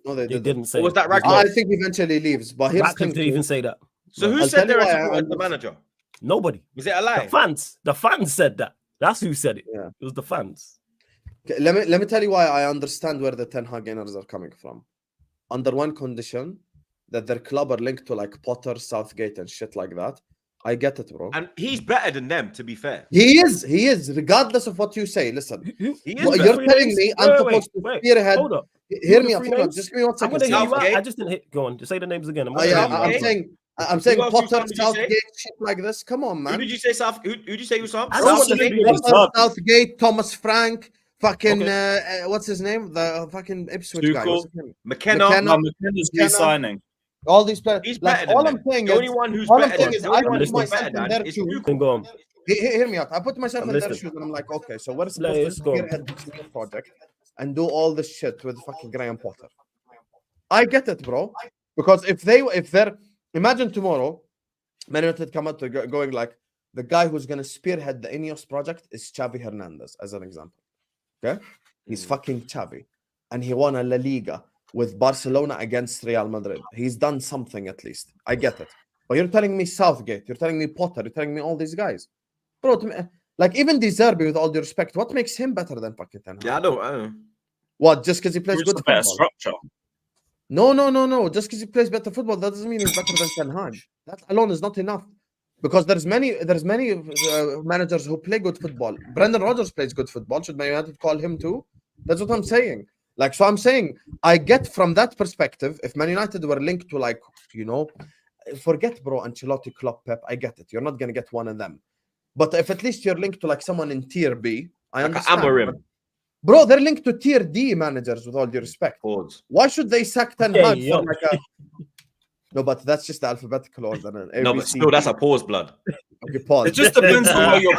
No, they didn't say. Or was that Radcliffe? I think eventually leaves, but here's Radcliffe didn't even say that. So who said they were in support of the manager? Nobody. Was it a lie? The fans said that. That's who said it. Yeah. It was the fans. Okay, let me tell you why I understand where the Ten Hag inners are coming from. Under one condition, that their club are linked to like Potter, Southgate, and shit like that. I get it, bro. And he's better than them, to be fair. He is, regardless of what you say. Listen, He is what better. you're telling me I'm supposed to spearhead. Hold up. Hear me out. Three names? Just give me 1 I'm second. gonna hear you out. Southgate. I just didn't hit. Go on. Just say the names again. I'm saying Who else you Potter, did you say? Southgate, shit like this. Come on, man. Who did you say, South? Who did you say was South? I I don't want want to to say be Potter, Southgate, Thomas Frank, fucking Okay. what's his name? The fucking Ipswich guy. What's his name? McKenna. No, McKenna's re-signing. All these players. He's like, better than all them. I'm saying The is, only one who's all I'm better saying than is the I only one put who's myself better in than their is shoes. Then go on. Hear me out. I put myself I'm in their listening. shoes and I'm like, okay, so we're Let's supposed to go. spearhead this new project and do all this shit with fucking Graham Potter. I get it, bro. Because if they're imagine tomorrow, Man United come out to going like the guy who's gonna spearhead the Ineos project is Xavi Hernandez, as an example. Okay, he's fucking Xavi, and he won a La Liga with Barcelona against Real Madrid. He's done something at least. I get it. But you're telling me Southgate, you're telling me Potter, you're telling me all these guys, bro. Like even De Zerbi, with all due respect, what makes him better than fucking Ten Hag? Yeah, I don't. What? Just because he plays Just good a better football? structure. No. Just because he plays better football, that doesn't mean he's better than Ten Hag. That alone is not enough. Because there's many managers who play good football. Brendan Rodgers plays good football. Should Man United call him too? That's what I'm saying. Like, so I'm saying I get from that perspective. If Man United were linked to, like, you know, forget bro, Ancelotti, Klopp, Pep. I get it. You're not gonna get one of them. But if at least you're linked to like someone in tier B, I understand. Amorim. Bro, they're linked to tier D managers, with all due respect. Pause. Why should they sack Ten Okay, Hag yo. for like a... No, but that's just the alphabetical order. No, but still, that's a pause, blood. Okay, pause. It just depends on where your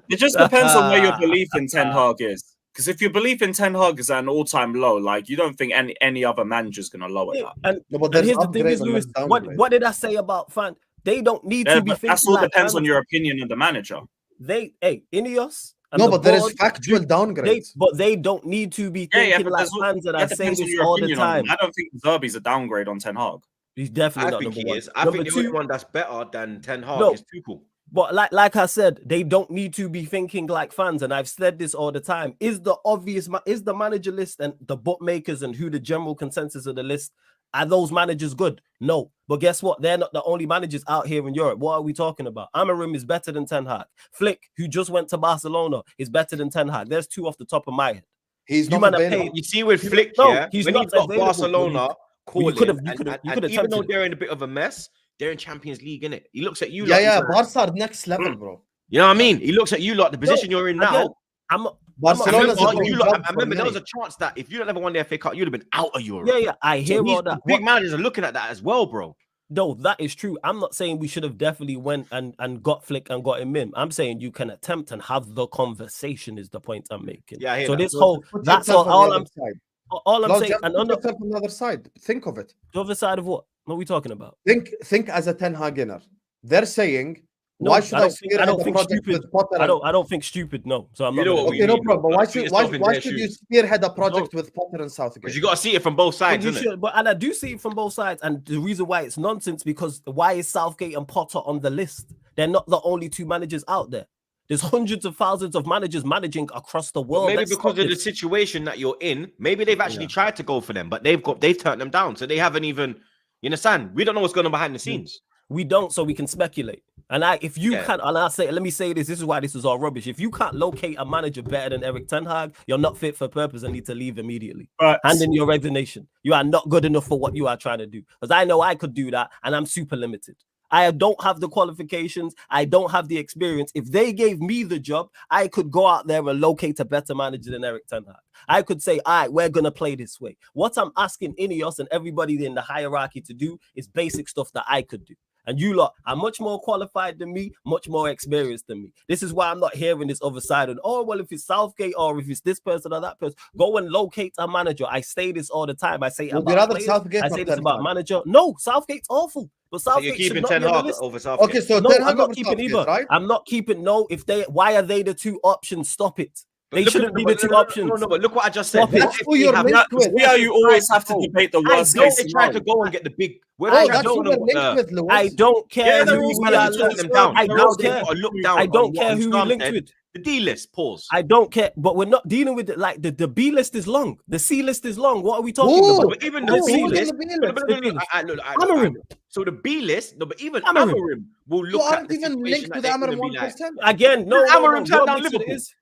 It just depends on where your belief in Ten Hag is. Because if your belief in Ten Hag is at an all-time low, like you don't think any other manager's gonna lower that. And, No, but and there's here's the thing upgrade is, and Lewis, there's what downgrade. did I say about fans? They don't need Yeah, to be but thinking that's all like depends fans. on your opinion of the manager. Ineos. And No, the but there is board, factual downgrades. but they don't need to be Yeah, thinking but like there's fans, and I that say depends on this your all the opinion on time. him. I don't think Zerbi's a downgrade on Ten Hag. He's definitely I not think number he one. is. I Number think the only two, one that's better than Ten Hag No. is Tuchel. but like I said, they don't need to be thinking like fans, and I've said this all the time. Is the manager list and the bookmakers and who the general consensus of the list, are those managers good? No, but guess what? They're not the only managers out here in Europe. What are we talking about? Amorim is better than Ten Hag. Flick, who just went to Barcelona, is better than Ten Hag. There's two off the top of my head. He's You not man are available. paid. You see with Flick, No, yeah, he's when not he got available. Barcelona calling, could've and attempted even though it. they're in a bit of a mess, they're in Champions League, innit? He looks at you Yeah, like, yeah. Barca are next level, bro. you know what I mean? He looks at you like the position you're in Again, now. I'm not. Barcelona's I a remember, dream you lot, job I for remember there many. was a chance that if you don't ever won the FA Cup, you'd have been out of Europe. Yeah, I hear all that. Big managers are looking at that as well, bro. No, that is true. I'm not saying we should have definitely went and got Flick and got him in. I'm saying you can attempt and have the conversation is the point I'm making. Yeah, I hear so that. this whole Put that's yourself all on the I'm other side. all I'm No, saying. just And put on the yourself on the other side. Think of it. other side of what? What are we talking about? Think as a Ten Hagener. They're saying, No, why should I I spearhead don't the think project stupid. with Potter? I don't think stupid. No, so I'm You not. know gonna what do we Okay, no mean. problem. But Put yourself in why their should you shoes. spearhead a project with Potter and Southgate? Because you got to see it from both But sides, you isn't it? should, and I do see it from both sides. And the reason why it's nonsense because why is Southgate and Potter on the list? They're not the only two managers out there. There's hundreds of thousands of managers managing across the But world. maybe Let's because stop of the this. situation that you're in, maybe they've actually tried to go for them, but they've turned them down. So they haven't even, you understand? We don't know what's going on behind the scenes. We don't, so we can speculate. And if you can't, and I say, let me say this. This is why this is all rubbish. If you can't locate a manager better than Eric Ten Hag, you're not fit for purpose and need to leave immediately. But Hand in your resignation. You are not good enough for what you are trying to do. Because I know I could do that, and I'm super limited. I don't have the qualifications. I don't have the experience. If they gave me the job, I could go out there and locate a better manager than Eric Ten Hag. I could say, all right, we're going to play this way. What I'm asking Ineos and everybody in the hierarchy to do is basic stuff that I could do. And you lot are much more qualified than me, much more experienced than me. This is why I'm not hearing this other side. And, oh, well, if it's Southgate or if it's this person or that person, go and locate a manager. I say this all the time. I say Would about you rather players. Southgate I or say this Ten about Hag? manager. No, Southgate's awful. But So Southgate you're should keeping not Ten be on the Hag list. over Southgate. Okay, so No, Ten I'm Hag not over keeping Southgate, either. right? I'm not keeping no. Why are they the two options? Stop it. But They look shouldn't at- be but the two no, options. No, but look what I just said. Stop it. What That's if who they you're have- linked with. see how you always have to debate the I worst know case they tried to scenario. go and get the big. Oh, Whether that's who we're linked with, Lewis. I don't care Yeah, who these we are managers turned them linked. down. I Now don't they've care. got to look down I on don't what care who we Sam linked said with. The D list. Pause. I don't care, but we're not dealing with it like the B list is long, the C list is long. What are we talking Ooh, about? But even Oh, the B who's list. on the B list? Amorim. So the B list. No, but even Amorim. Amorim will You look at aren't the even situation linked with that they're Amorim gonna be like. 1%. Again, no. Amorim turned What down makes it Liverpool. is-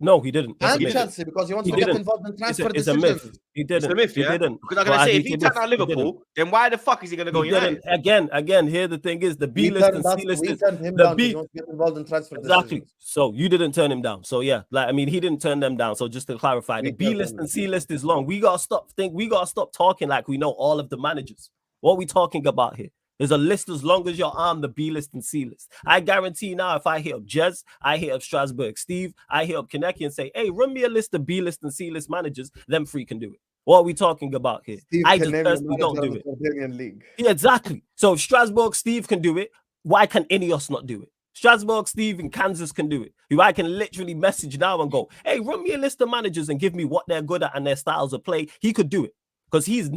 No, he didn't. That's a And myth. Chelsea, because he wants He to get didn't. involved in transfer It's a decisions. myth. He It's didn't. the myth, He yeah. didn't. Because I'm gonna say if he turned down He didn't. Liverpool, then why the fuck is he gonna go He United? didn't. Again, here the thing is the B We list turned and us- C list we is turned him the down because B. he wants to get involved in transfer Exactly. decisions. So you didn't turn him down. So yeah, like I mean, he didn't turn them down. So just to clarify, the We B turned list them and down. C list is long. We gotta stop talking like we know all of the managers. What are we talking about here? There's a list as long as your arm, the B list and C list. I guarantee now, if I hit up Jez, I hit up Strasbourg, Steve, I hit up Kaneki and say, hey, run me a list of B list and C list managers, them three can do it. What are we talking about here? Steve I can just name the personally don't manager do of it. the Brazilian league. Yeah, exactly. So if Strasbourg, Steve can do it, why can Ineos not do it? Strasbourg, Steve in Kansas can do it. Who I can literally message now and go, hey, run me a list of managers and give me what they're good at and their styles of play. He could do it. Because him,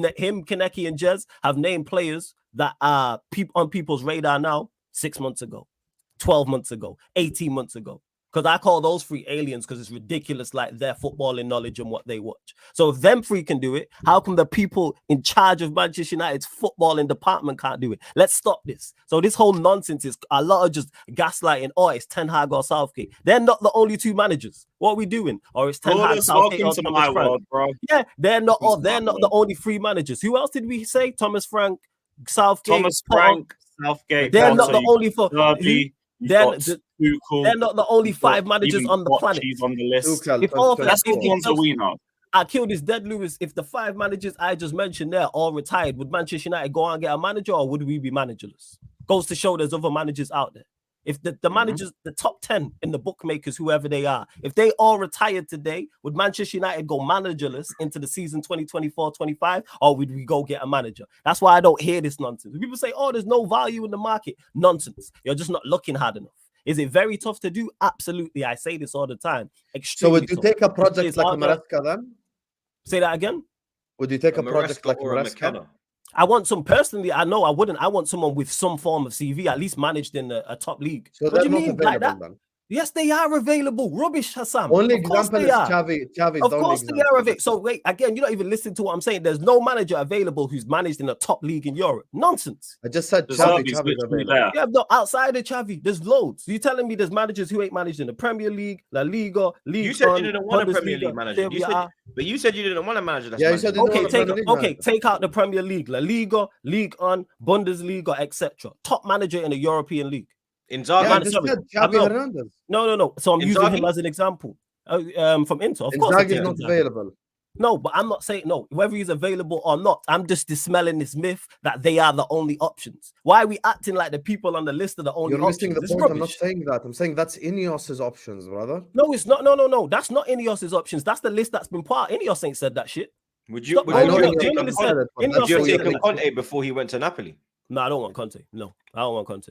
Kaneki, and Jez have named players that are on people's radar now 6 months ago, 12 months ago, 18 months ago. Because I call those three aliens because it's ridiculous, like their footballing knowledge and what they watch. So if them three can do it, how come the people in charge of Manchester United's footballing department can't do it? Let's stop this. So this whole nonsense is a lot of just gaslighting. Oh, it's Ten Hag or Southgate. They're not the only two managers. What are we doing? Or it's Ten Hag, Southgate, Welcome or to Thomas my Frank. world, bro. Yeah, they're not. Welcome to They're my not the world. only three managers. Who else did we say? Thomas Frank, Southgate, Thomas Potter. Frank, Southgate, They're not Potter, the you've only four. got Derby, you've They're, got Tuchel, they're not the only you've got five managers even on the planet. Pochettino's on the list. Tuchel, If all of 2024. That's the if ones that we know. I killed his dead, Lewis. If the five managers I just mentioned there all retired, would Manchester United go out and get a manager, or would we be managerless? Goes to show there's other managers out there. If the managers, the top 10 in the bookmakers, whoever they are, if they all retired today, would Manchester United go managerless into the season 2024-25, or would we go get a manager? That's why I don't hear this nonsense. People say, oh, there's no value in the market. Nonsense. You're just not looking hard enough. Is it very tough to do? Absolutely. I say this all the time. So Extremely would you tough. take a project It's like a hard enough. Maresca then? Say that again. Would you take a project Maresca like or a Maresca? McKenna? I want some personally. I know I wouldn't. I want someone with some form of CV, at least managed in a top league. So What they're do you not mean available like that? then. Yes, they are available. Rubbish, Hassan. Only Of course example they is are. Xavi. Xavi is Of the only course they example. are available. So wait, again, you don't even listen to what I'm saying. There's no manager available who's managed in a top league in Europe. Nonsense. I just said The Xavi. Zerbi's Xavi's literally available. there. Yeah, no, outside of Xavi, there's loads. You telling me there's managers who ain't managed in the Premier League, La Liga, League You said One, you didn't want a Premier Bundesliga, League manager. Serie You said, A. but you said you didn't want a manager. That's Yeah, you said managing. you didn't Okay, want a Premier League manager. take out the Premier League, La Liga, League One, Bundesliga, etc. Top manager in the European league. Inzaghi. Yeah, man, I just sorry. said I Xavi know. Hernandez. No. So I'm using him Inzaghi? as an example. From Inter, of course. I'll Inzaghi take is not Inzaghi. available. No, but I'm not saying no. Whether he's available or not, I'm just dispelling this myth that they are the only options. Why are we acting like the people on the list are the only You're missing options? the It's point. I'm not rubbish. saying that. I'm saying that's Ineos's options, brother. No, it's not. No. That's not Ineos's options. That's the list that's been part. Ineos ain't said that shit. Would you? Stop Would I know you holding have up. Ineos taken Journalists said said- it, but Ineos that's Would you have what said taken that. Conte before he went to Napoli? No, I don't want Conte. No, I don't want Conte.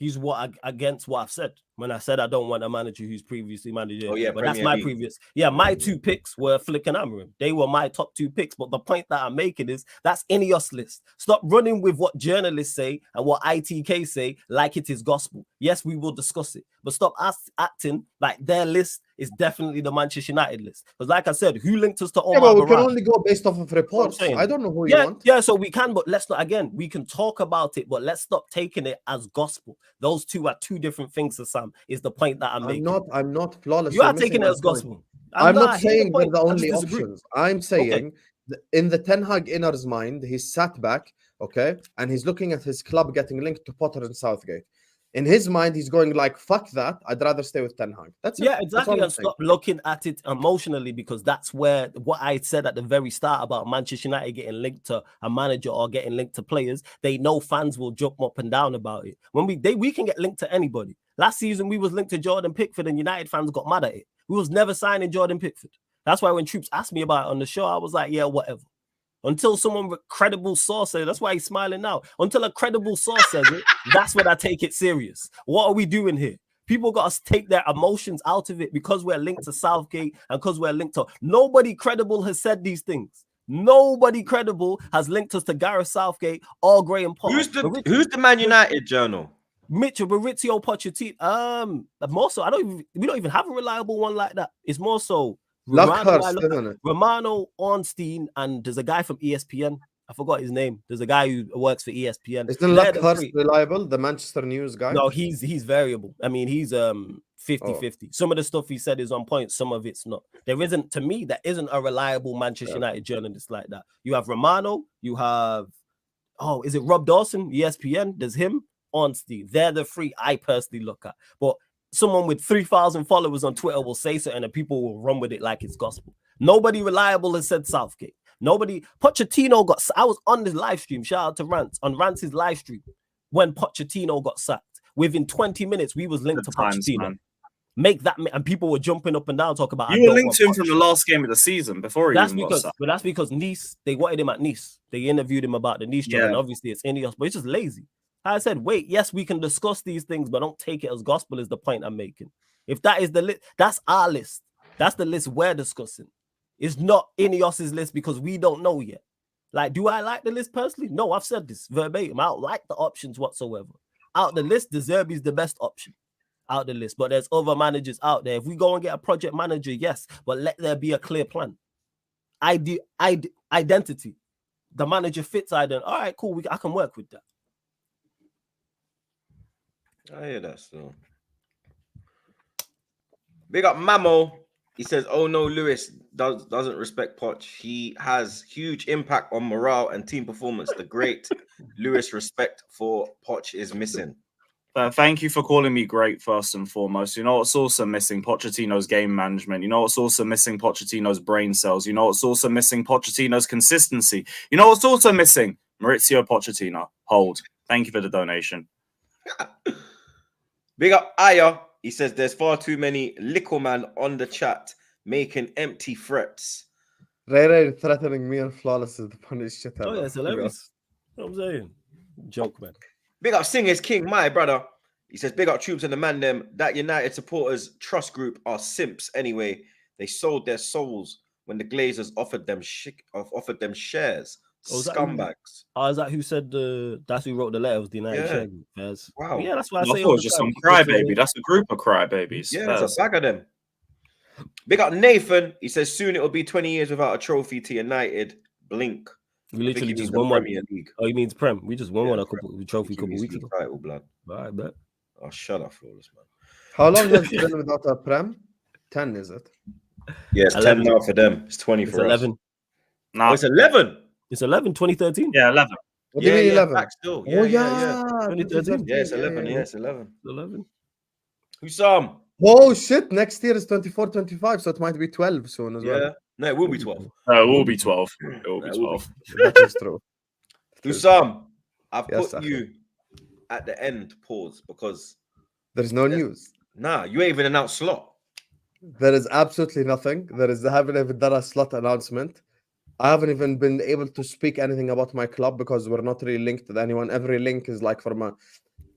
He's against what I've said. When I said I don't want a manager who's previously managed. Oh, yeah, but that's Premier my League. previous. Yeah, my two picks were Flick and Amorim. They were my top two picks. But the point that I'm making is that's Ineos list. Stop running with what journalists say and what ITK say like it is gospel. Yes, we will discuss it, but stop acting like their list is definitely the Manchester United list. Because like I said, who linked us to Yeah, Omar but we can Barad? only go based off of reports. saying. I don't know who you want. Yeah, so we can, but let's not, again, we can talk about it, but let's stop taking it as gospel. Those two are two different things, Sam, is the point that I'm making. I'm not flawless. You are You're missing taking it my as point. gospel. I'm not I hear saying the they're point. the I just only disagree. options. I'm saying in the Ten Hag inner's mind, he's sat back, okay, and he's looking at his club getting linked to Potter and Southgate. In his mind, he's going like, "Fuck that! I'd rather stay with Ten Hag." That's it. Yeah, That's exactly. all I'm And saying. stop looking at it emotionally, because that's where what I said at the very start about Manchester United getting linked to a manager or getting linked to players. They know fans will jump up and down about it. When we can get linked to anybody. Last season we was linked to Jordan Pickford, and United fans got mad at it. We was never signing Jordan Pickford. That's why when Troops asked me about it on the show, I was like, yeah, whatever. Until someone with credible source says, that's why he's smiling now. Until a credible source says it, that's when I take it serious. What are we doing here? People got to take their emotions out of it because we're linked to Southgate and because we're linked to... Nobody credible has said these things. Nobody credible has linked us to Gareth Southgate or Graham Potter. Who's the Man United journal? Maurizio Pochettino. More so, we don't even have a reliable one like that. It's more so Luckhurst, isn't it? Romano, Ornstein, and there's a guy from ESPN. I forgot his name. There's a guy who works for ESPN. Isn't Luckhurst reliable? The Manchester News guy? No, he's variable. I mean, he's 50-50. Some of the stuff he said is on point, some of it's not. There isn't a reliable Manchester United journalist like that. You have Romano, you have is it Rob Dawson, ESPN? There's him, Ornstein. They're the three I personally look at. But someone with 3,000 followers on Twitter will say something and people will run with it like it's gospel. Nobody reliable has said Southgate. Pochettino I was on this live stream. Shout out to Rance on Rance's live stream when Pochettino got sacked. Within 20 minutes, we was linked to Pochettino. Man. Make that, and people were jumping up and down talking about. You were linked to him from the last game of the season before he got sacked. But that's because Nice, they wanted him at Nice. They interviewed him about the Nice job, and obviously it's Ineos, but it's just lazy. I said, wait, yes, we can discuss these things, but don't take it as gospel. Is the point I'm making? If that is the list, that's our list. That's the list we're discussing. It's not Ineos's list because we don't know yet. Like, do I like the list personally? No, I've said this verbatim. I don't like the options whatsoever. Out the list, De Zerbi's the best option. Out the list, but there's other managers out there. If we go and get a project manager, yes, but let there be a clear plan. Identity. The manager fits identity. All right, cool. I can work with that. I hear that still. Big up Mamo. He says, "Oh no, Lewis doesn't respect Poch. He has huge impact on morale and team performance. The great Lewis respect for Poch is missing." Thank you for calling me great first and foremost. You know what's also missing? Pochettino's game management. You know what's also missing? Pochettino's brain cells. You know what's also missing? Pochettino's consistency. You know what's also missing? Maurizio Pochettino. Hold. Thank you for the donation. Big up Aya. He says there's far too many little man on the chat making empty threats. Ray threatening me and Flawless is the funniest shit ever. Oh, yeah, it's hilarious. You know what I'm saying? Joke, man. Big up Singers King, my brother. He says, big up Troops and the man them. That United supporters trust group are simps anyway. They sold their souls when the Glazers offered them shares. Scumbags. Is that who said that's who wrote the letter? Was the United share group? Wow. Yeah, that's why I say it was just some crybaby. That's a group of crybabies. Yeah, it's a bag of them. Big up Nathan. He says soon it will be 20 years without a trophy to United. Blink. We literally just won one. Oh, he means Prem. We just won one trophy a couple weeks ago. Title, blood. All right, bet. Oh, shut up, Flawless, man. How long has it been without a Prem? 10, is it? Yeah, it's 11 now for them. It's 20 for 11. us. No, it's 11. It's 11, 2013. Yeah, 11. What do you mean 11? Still. Yeah, yeah. 2013. Yeah, it's 11. Yeah, it's 11. 11. Who's Sam? Oh, shit. Next year is 24, 25, so it might be 12 soon as well. Yeah. No, it will be 12. It will be 12. It will be 12. That is true. Husam, I've put you at the end, pause, because there's no news. Nah, you ain't even announced slot. There is absolutely nothing. I haven't even done a slot announcement. I haven't even been able to speak anything about my club because we're not really linked to anyone. Every link is like from a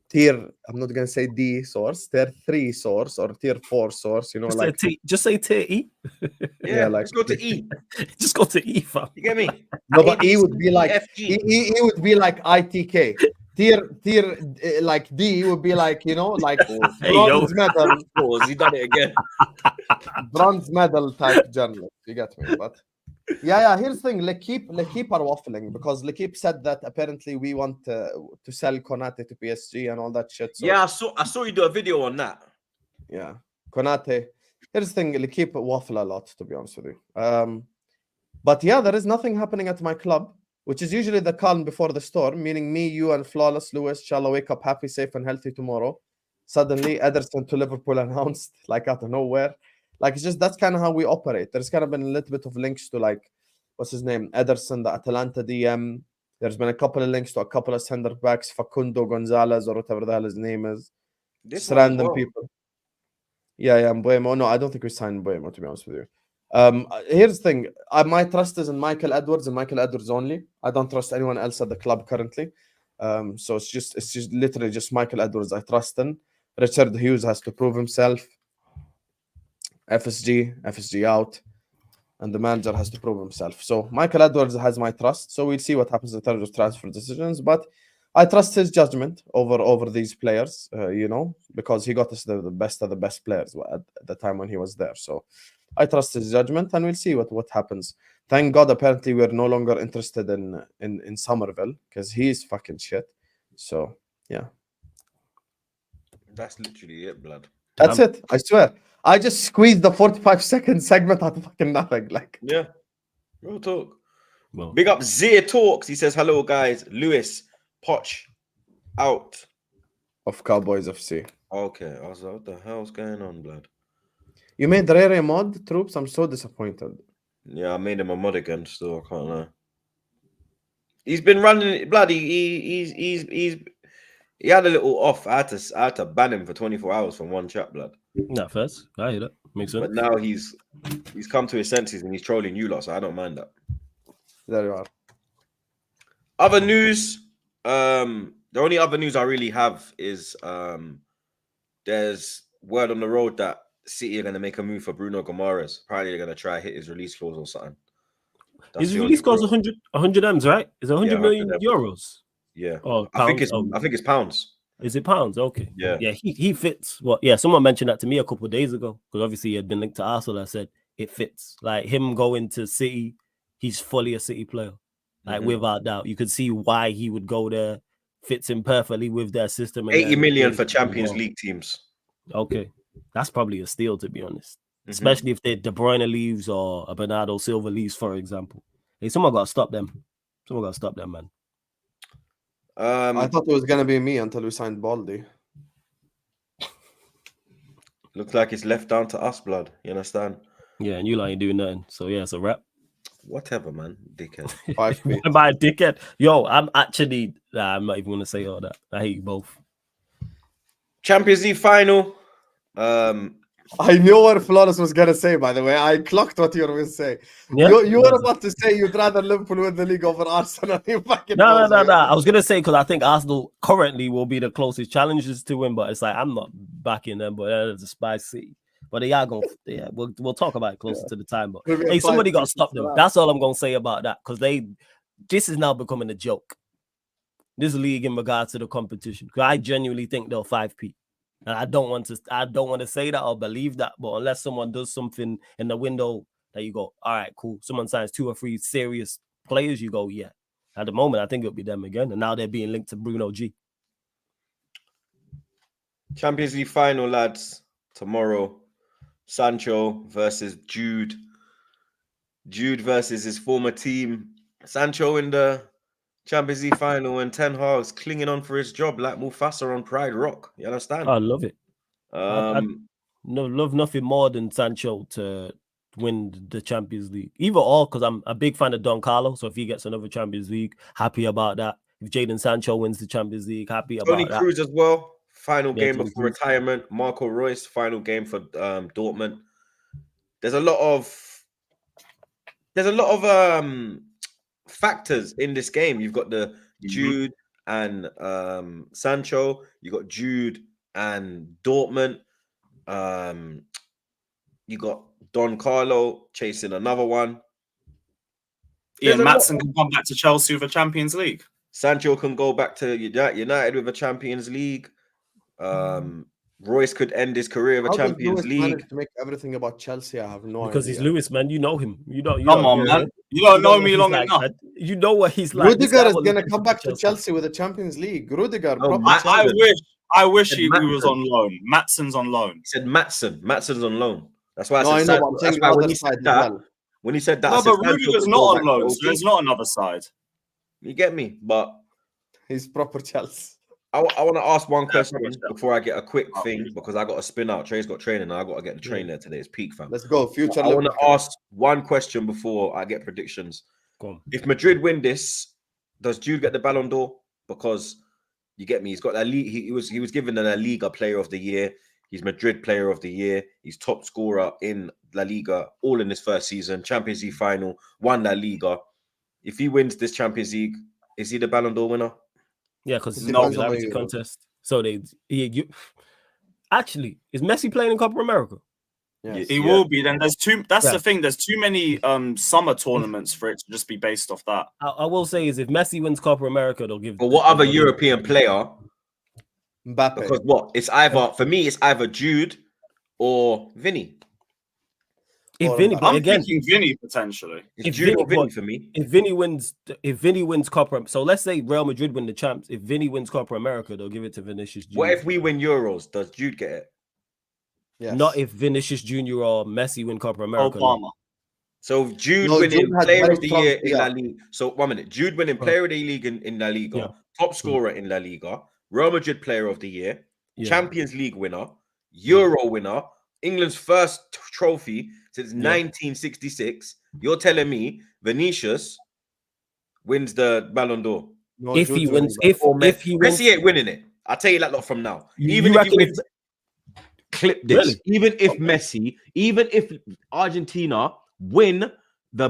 tier, I'm not going to say D source, tier 3 source or tier 4 source, you know, just say tier E. Yeah, like just go to E. Just go to E, fam. You get me? No, but E would be like E would be like ITK. Tier like D would be like, you know, like bronze medal. He done it again. Bronze medal type journalist. You get me? But yeah. Here's the thing: L'Equipe are waffling because L'Equipe said that apparently we want to sell Konate to PSG and all that shit. So, yeah, I saw you do a video on that. Yeah, Konate. Here's the thing: L'Equipe waffle a lot, to be honest with you. But yeah, there is nothing happening at my club, which is usually the calm before the storm, meaning me, you, and Flawless Lewis shall wake up happy, safe, and healthy tomorrow. Suddenly, Ederson to Liverpool announced, like out of nowhere. Like, it's just, that's kind of how we operate. There's kind of been a little bit of links to, like, what's his name? Ederson, the Atalanta DM. There's been a couple of links to a couple of center backs, Facundo Gonzalez, or whatever the hell his name is. This just random people. Yeah, Mbuemo. No, I don't think we signed Mbuemo, to be honest with you. Here's the thing. My trust is in Michael Edwards and Michael Edwards only. I don't trust anyone else at the club currently. So it's just literally just Michael Edwards I trust in. Richard Hughes has to prove himself. FSG out, and the manager has to prove himself. So Michael Edwards has my trust. So we'll see what happens in terms of transfer decisions. But I trust his judgment over these players, because he got us the best of the best players at the time when he was there. So I trust his judgment, and we'll see what happens. Thank God, apparently we're no longer interested in Somerville because he's fucking shit. So yeah, That's literally it, blood. that's it. I swear. I just squeezed the 45-second segment out of fucking nothing. Like, Yeah, real talk. Well, Big up Zia Talks. He says, hello, guys. Lewis, Poch, out. of Cowboys FC. Okay, I was like, what the hell's going on, blood? You made Rere mod, Troops. I'm so disappointed. Yeah, I made him a mod again. Still, I can't lie. He's been running it, bloody. He had a little off. I had to ban him for 24 hours from one chat, blood. not first. I hear that. Makes sense. But now he's come to his senses and he's trolling you lot, so I don't mind that. There you are. Other news. The only other news I really have is there's word on the road that City are going to make a move for Bruno Guimaraes. Apparently, they're going to try hit his release clause or something. His release clause 100 M's, right? Is it 100 million 100 euros? Yeah. Oh, I think pounds? it's pounds. Is it pounds? Okay. Yeah. Yeah, he fits. Well, yeah, someone mentioned that to me a couple of days ago because obviously he had been linked to Arsenal. I said it fits. Like him going to City, he's fully a City player. Like without doubt. You could see why he would go there. Fits in perfectly with their system. 80 million for Champions League teams. Okay. That's probably a steal, to be honest. Especially if De Bruyne leaves or a Bernardo Silva leaves, for example. Hey, someone got to stop them. Someone got to stop them, man. I thought it was gonna be me until we signed Baldy. Looks like it's left down to us, blood. You understand? Yeah, and you ain't doing nothing. So yeah, it's a wrap. Whatever, man, dickhead. 5 feet. By a dickhead. Yo, I'm not even gonna say all that. I hate you both. Champions League final. I knew what Flores was gonna say, by the way. I clocked what you were gonna say. Yeah? You were about to say you'd rather Liverpool win the league over Arsenal. You fucking No. I was gonna say because I think Arsenal currently will be the closest challengers to win, but it's like I'm not backing them, but that's a Spice City. But they are going. Yeah, we'll talk about it closer to the time. But hey, somebody got to stop them. That's all I'm gonna say about that because this is now becoming a joke. This league in regards to the competition. Because I genuinely think they'll 5p. And I don't want to say that or believe that, but unless someone does something in the window that you go, all right, cool. Someone signs 2 or 3 serious players, you go, yeah. At the moment, I think it'll be them again. And now they're being linked to Bruno G. Champions League final, lads. Tomorrow, Sancho versus Jude. Jude versus his former team. Sancho in the Champions League final and Ten Hag's clinging on for his job like Mufasa on Pride Rock. You understand? I love it. I love nothing more than Sancho to win the Champions League. Either or, because I'm a big fan of Don Carlo. So if he gets another Champions League, happy about that. If Jadon Sancho wins the Champions League, happy about Toni that. Kroos as well. Final Yeah, game Toni before Kroos. retirement. Marco Reus, final game for Dortmund. There's a lot of factors in this game. You've got the Jude and Sancho. You got Jude and Dortmund. You got Don Carlo chasing another one. Ian Maatsen can come back to Chelsea with a Champions League. Sancho can go back to United with a Champions League. Royce could end his career with a Champions League. Manage to make everything about Chelsea? I have no idea. Because he's Lewis, man. You know him. Come on, man. You don't know me long enough. You know what he's like. Rudiger is going to come back to Chelsea with a Champions League. Rudiger. I wish he was on loan. Maatsen's on loan. He said Maatsen's on loan. That's why I said know. that's why when he said that, when he said that, no, but Rudiger's not on loan, so there's not another side. You get me? But he's proper Chelsea. I want to ask one question before I get a quick thing because I got to spin out. Trey's got training and I got to get the train there today. It's peak, fam. Let's go. Future. I want to ask one question before I get predictions. Go on. If Madrid win this, does Jude get the Ballon d'Or? Because you get me. He's got that league. He was given the La Liga Player of the Year. He's Madrid Player of the Year. He's top scorer in La Liga, all in his first season. Champions League final, won La Liga. If he wins this Champions League, is he the Ballon d'Or winner? Yeah, because it's a popularity contest. So actually, is Messi playing in Copa America? Yes. He Yeah. will be. Then there's too. That's Yeah. the thing. There's too many summer tournaments for it to just be based off that. I will say is if Messi wins Copa America, they'll give. But what other European player? Mbappe. Because what? It's either for me. It's either Jude or Vinny. If Or Vinny, Mbappe. but I'm again, thinking Vinny potentially. It's If Jude or Vinny- Vinny for me. if Vinny wins Copa, so let's say Real Madrid win the champs. If Vinny wins Copa America, they'll give it to Vinicius Jr. What if we win Euros? Does Jude get it? Yes. Not if Vinicius Jr. or Messi win Copa America. no. Obama. So Jude No, winning Jude had Player very of the strong Year in La PR. Liga. So 1 minute. Jude winning Player of the League in La Liga, Yeah. top scorer in La Liga, Real Madrid Player of the Year, Yeah. Champions League winner, Euro winner, England's first trophy since 1966. You're telling me Vinicius wins the Ballon d'Or? No, If Jude's he winning wins, that. if he wins, Messi ain't winning it. I'll tell you that lot from now. You- Even you if he reckon if- wins, clip this. Really? Even if Messi, even if Argentina win the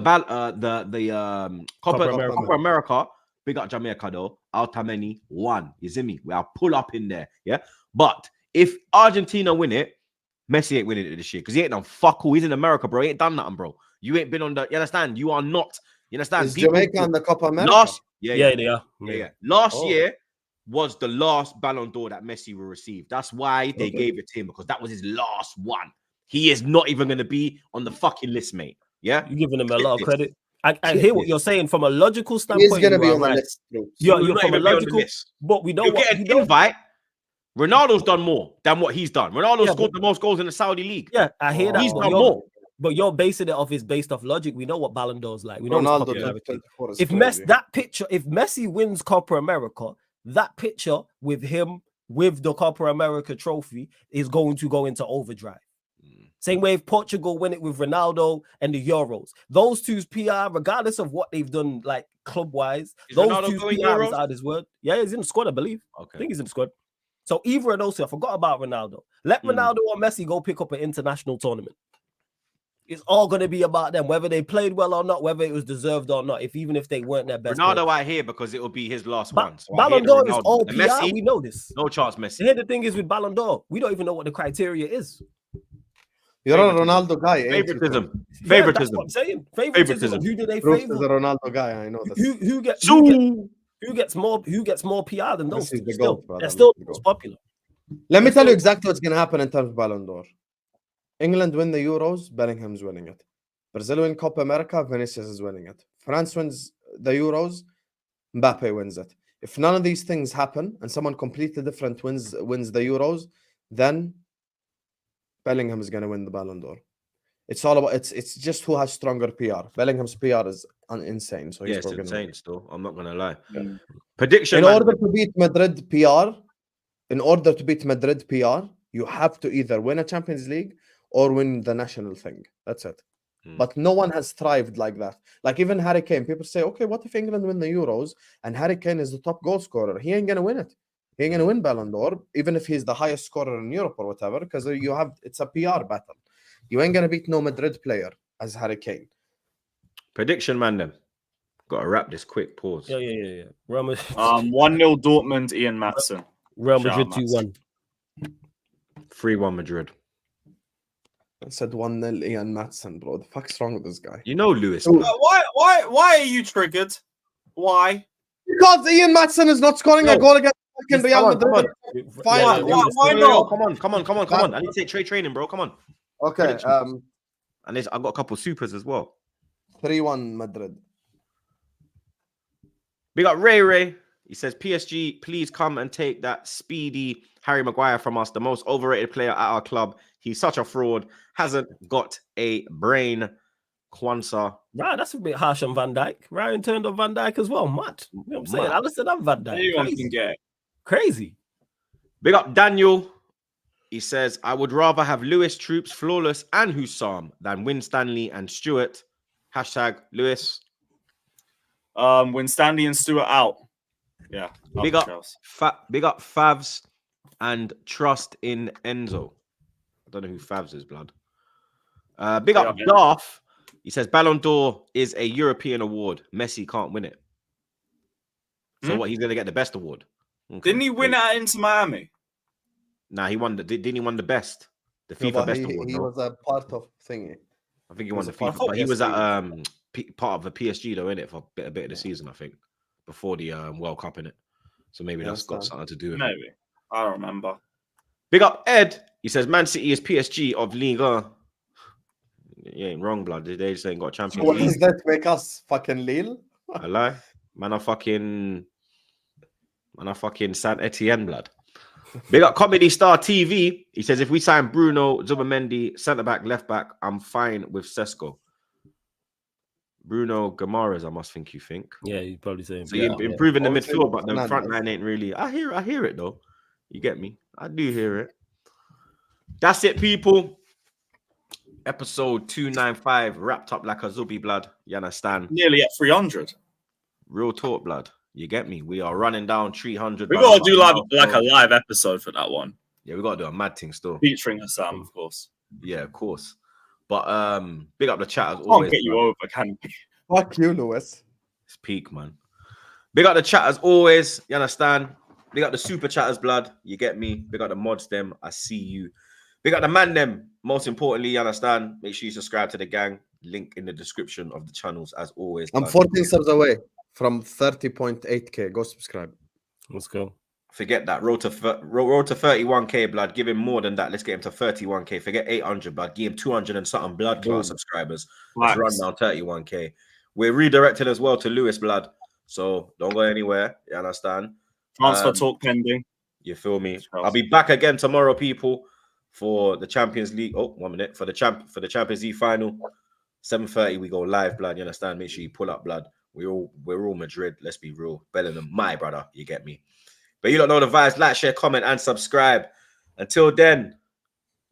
Copa America. Copa America, big up Jamaica though. Altameni won. You see me? I'll pull up in there. Yeah. But if Argentina win it, Messi ain't winning it this year because he ain't done fuck all. He's in America, bro. He ain't done nothing, bro. You ain't been on the. You understand? You are not. You understand? Is Jamaica on the Copa America? Last, yeah, they are. yeah. Last Oh. year was the last Ballon d'Or that Messi will receive. That's why they Okay. gave it to him because that was his last one. He is not even going to be on the fucking list, mate. Yeah. You're giving him a lot of Clip credit. I Clip hear what this. you're saying from a logical He's standpoint. gonna you be are on the right. list. Bro. You're He will not from a even be on the logical, list. but we know You'll what get you an know. invite. Ronaldo's done more than what he's done. Ronaldo Yeah, scored the most goals in the Saudi league. Yeah, I hear that. He's but done you're- more. But you're basing it off is based off logic. We know what Ballon d'Or's like. We know it's Ronaldo popularity. 2024 is If crazy. if Messi wins Copa America, that picture with him with the Copa America trophy is going to go into overdrive. Same way if Portugal win it with Ronaldo and the Euros. Those two's PR, regardless of what they've done, like club-wise, Is those Ronaldo two's going PR is Euros? out of this word. Yeah, he's in the squad, I believe. I Okay. think he's in the squad. So either of those two, I forgot about Ronaldo. Let Ronaldo or Messi go pick up an international tournament. It's all going to be about them, whether they played well or not, whether it was deserved or not. Even if they weren't their best. Ronaldo player. out here because it will be his last one. So I Ballon hear the d'Or is Ronaldo. all And PR. Messi, We know this. no chance, Messi. Here the thing is with Ballon d'Or, we don't even know what the criteria is. You're a Favoritism. Ronaldo guy, ain't you? Favoritism. Yeah, that's Favoritism. what I'm saying. Favoritism. Favoritism. Who do they Brooks favor? is a Ronaldo guy. I know this. Who gets more PR than those? Messi's two? the Still, GOAT, brother. they're still Messi's the most GOAT. popular. Let me tell you exactly what's going to happen in terms of Ballon d'Or. England win the Euros, Bellingham's winning it. Brazil win Copa America, Vinicius is winning it. France wins the Euros, Mbappe wins it. If none of these things happen and someone completely different wins the Euros, then Bellingham is going to win the Ballon d'Or. It's all about it's just who has stronger PR. Bellingham's PR is insane, so he's Yes, probably it's gonna win. insane still. I'm not gonna lie. Yeah. Prediction. In man. order to beat Madrid PR, you have to either win a Champions League or win the national thing. That's it. But no one has thrived like that. Like even Harry Kane, people say, okay, what if England win the Euros and Harry Kane is the top goal scorer? He ain't gonna win it. He ain't gonna win Ballon d'Or, even if he's the highest scorer in Europe or whatever, because it's a PR battle. You ain't gonna beat no Madrid player as Harry Kane. Prediction, man. Then gotta wrap this quick. Pause. Yeah. Real Madrid, 1-0 Dortmund, Ian Matson. Real Shout Madrid out, Matson. 2-1. 3-1 Madrid. I said 1-0 Ian Matson, bro. The fuck's wrong with this guy? You know Lewis. Ooh. man. Why are you triggered? Why? Because Ian Matson is not scoring a No. goal against fucking Real Come on, Madrid. come Fine. Why not? Come on. I need to take training, bro. Come on. Okay, Predictions. And I got a couple supers as well. 3-1 Madrid. We got Ray. He says, PSG, please come and take that speedy Harry Maguire from us, the most overrated player at our club. He's such a fraud. Hasn't got a brain. Kwanzaa. Right, that's a bit harsh on Van Dijk. Ryan turned on Van Dijk as well. Mad. You know what I'm saying? Mad. Alisson and Van Dijk. Anyone Crazy. can get it. Crazy. Big up Daniel. He says, I would rather have Lewis, Troops, Flawless, and Hussam than Win Stanley and Stewart. Hashtag Lewis. When Stanley and Stewart out. Yeah. Big up Favs and trust in Enzo. I don't know who Favs is, blood. Big up Yeah, Darth. He says Ballon d'Or is a European award. Messi can't win it. So what? He's gonna get the best award. Okay. Didn't he win at Inter Miami? Nah, he won. Didn't he won the best The No, FIFA but Best he Award. he No? was a part of thingy. I think he he won was the a part FIFA, of but he was at PSG. part of the PSG though, innit, for a bit of the season, I think, before the World Cup, innit. So maybe You that's got understand? something to do with it. Maybe. I don't remember. Big up Ed. He says Man City is PSG of Liga. You ain't wrong, blood. They just ain't got Champions What League. does that make us? Fucking Lille? I lie. Man, I fucking Saint Etienne, blood. Big up Comedy Star TV. He says if we sign Bruno, Zubamendi, centre back, left back, I'm fine with Sesko. Bruno Gamares, I must think you think. Yeah, you're probably saying. So Yeah, you're improving the I would say midfield, but the Fernandes. front line ain't really. I hear it though. You get me? I do hear it. That's it, people. Episode 295 wrapped up like a Zubi, blood. You understand? Nearly at 300. Real talk, blood. You get me? We are running down 300. We blood. got to do Now, like a live episode for that one, yeah, we got to do a mad thing still. featuring Hassan, of course. Yeah, of course. But big up the chat as Can't always. get you blood. over, can we? Fuck you, Lewis. It's peak, man. Big up the chat as always. You understand? Big up the super chatters, blood. You get me? Big up the mods, them. I see you. Big up the man, them. Most importantly, you understand? Make sure you subscribe to the gang. Link in the description of the channels as always. I'm blood. 14 subs away from 30.8k. Go subscribe. Let's go. Forget that. Road to 31k, blood. Give him more than that. Let's get him to 31k. Forget 800, blood. Give him 200 and something blood class subscribers. Let's run down 31k. We're redirected as well to Lewis, blood. So don't go anywhere. You understand? Transfer talk pending. You feel me? I'll be back again tomorrow, people, for the Champions League. Oh, 1 minute. For the Champions League final. 7:30, we go live, blood. You understand? Make sure you pull up, blood. We're all Madrid. Let's be real. Bellingham, my brother. You get me? But you don't know the vibes. Like, share, comment, and subscribe. Until then,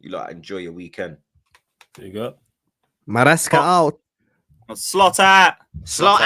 you lot enjoy your weekend. There you go. Maresca out. Slot at. Slot.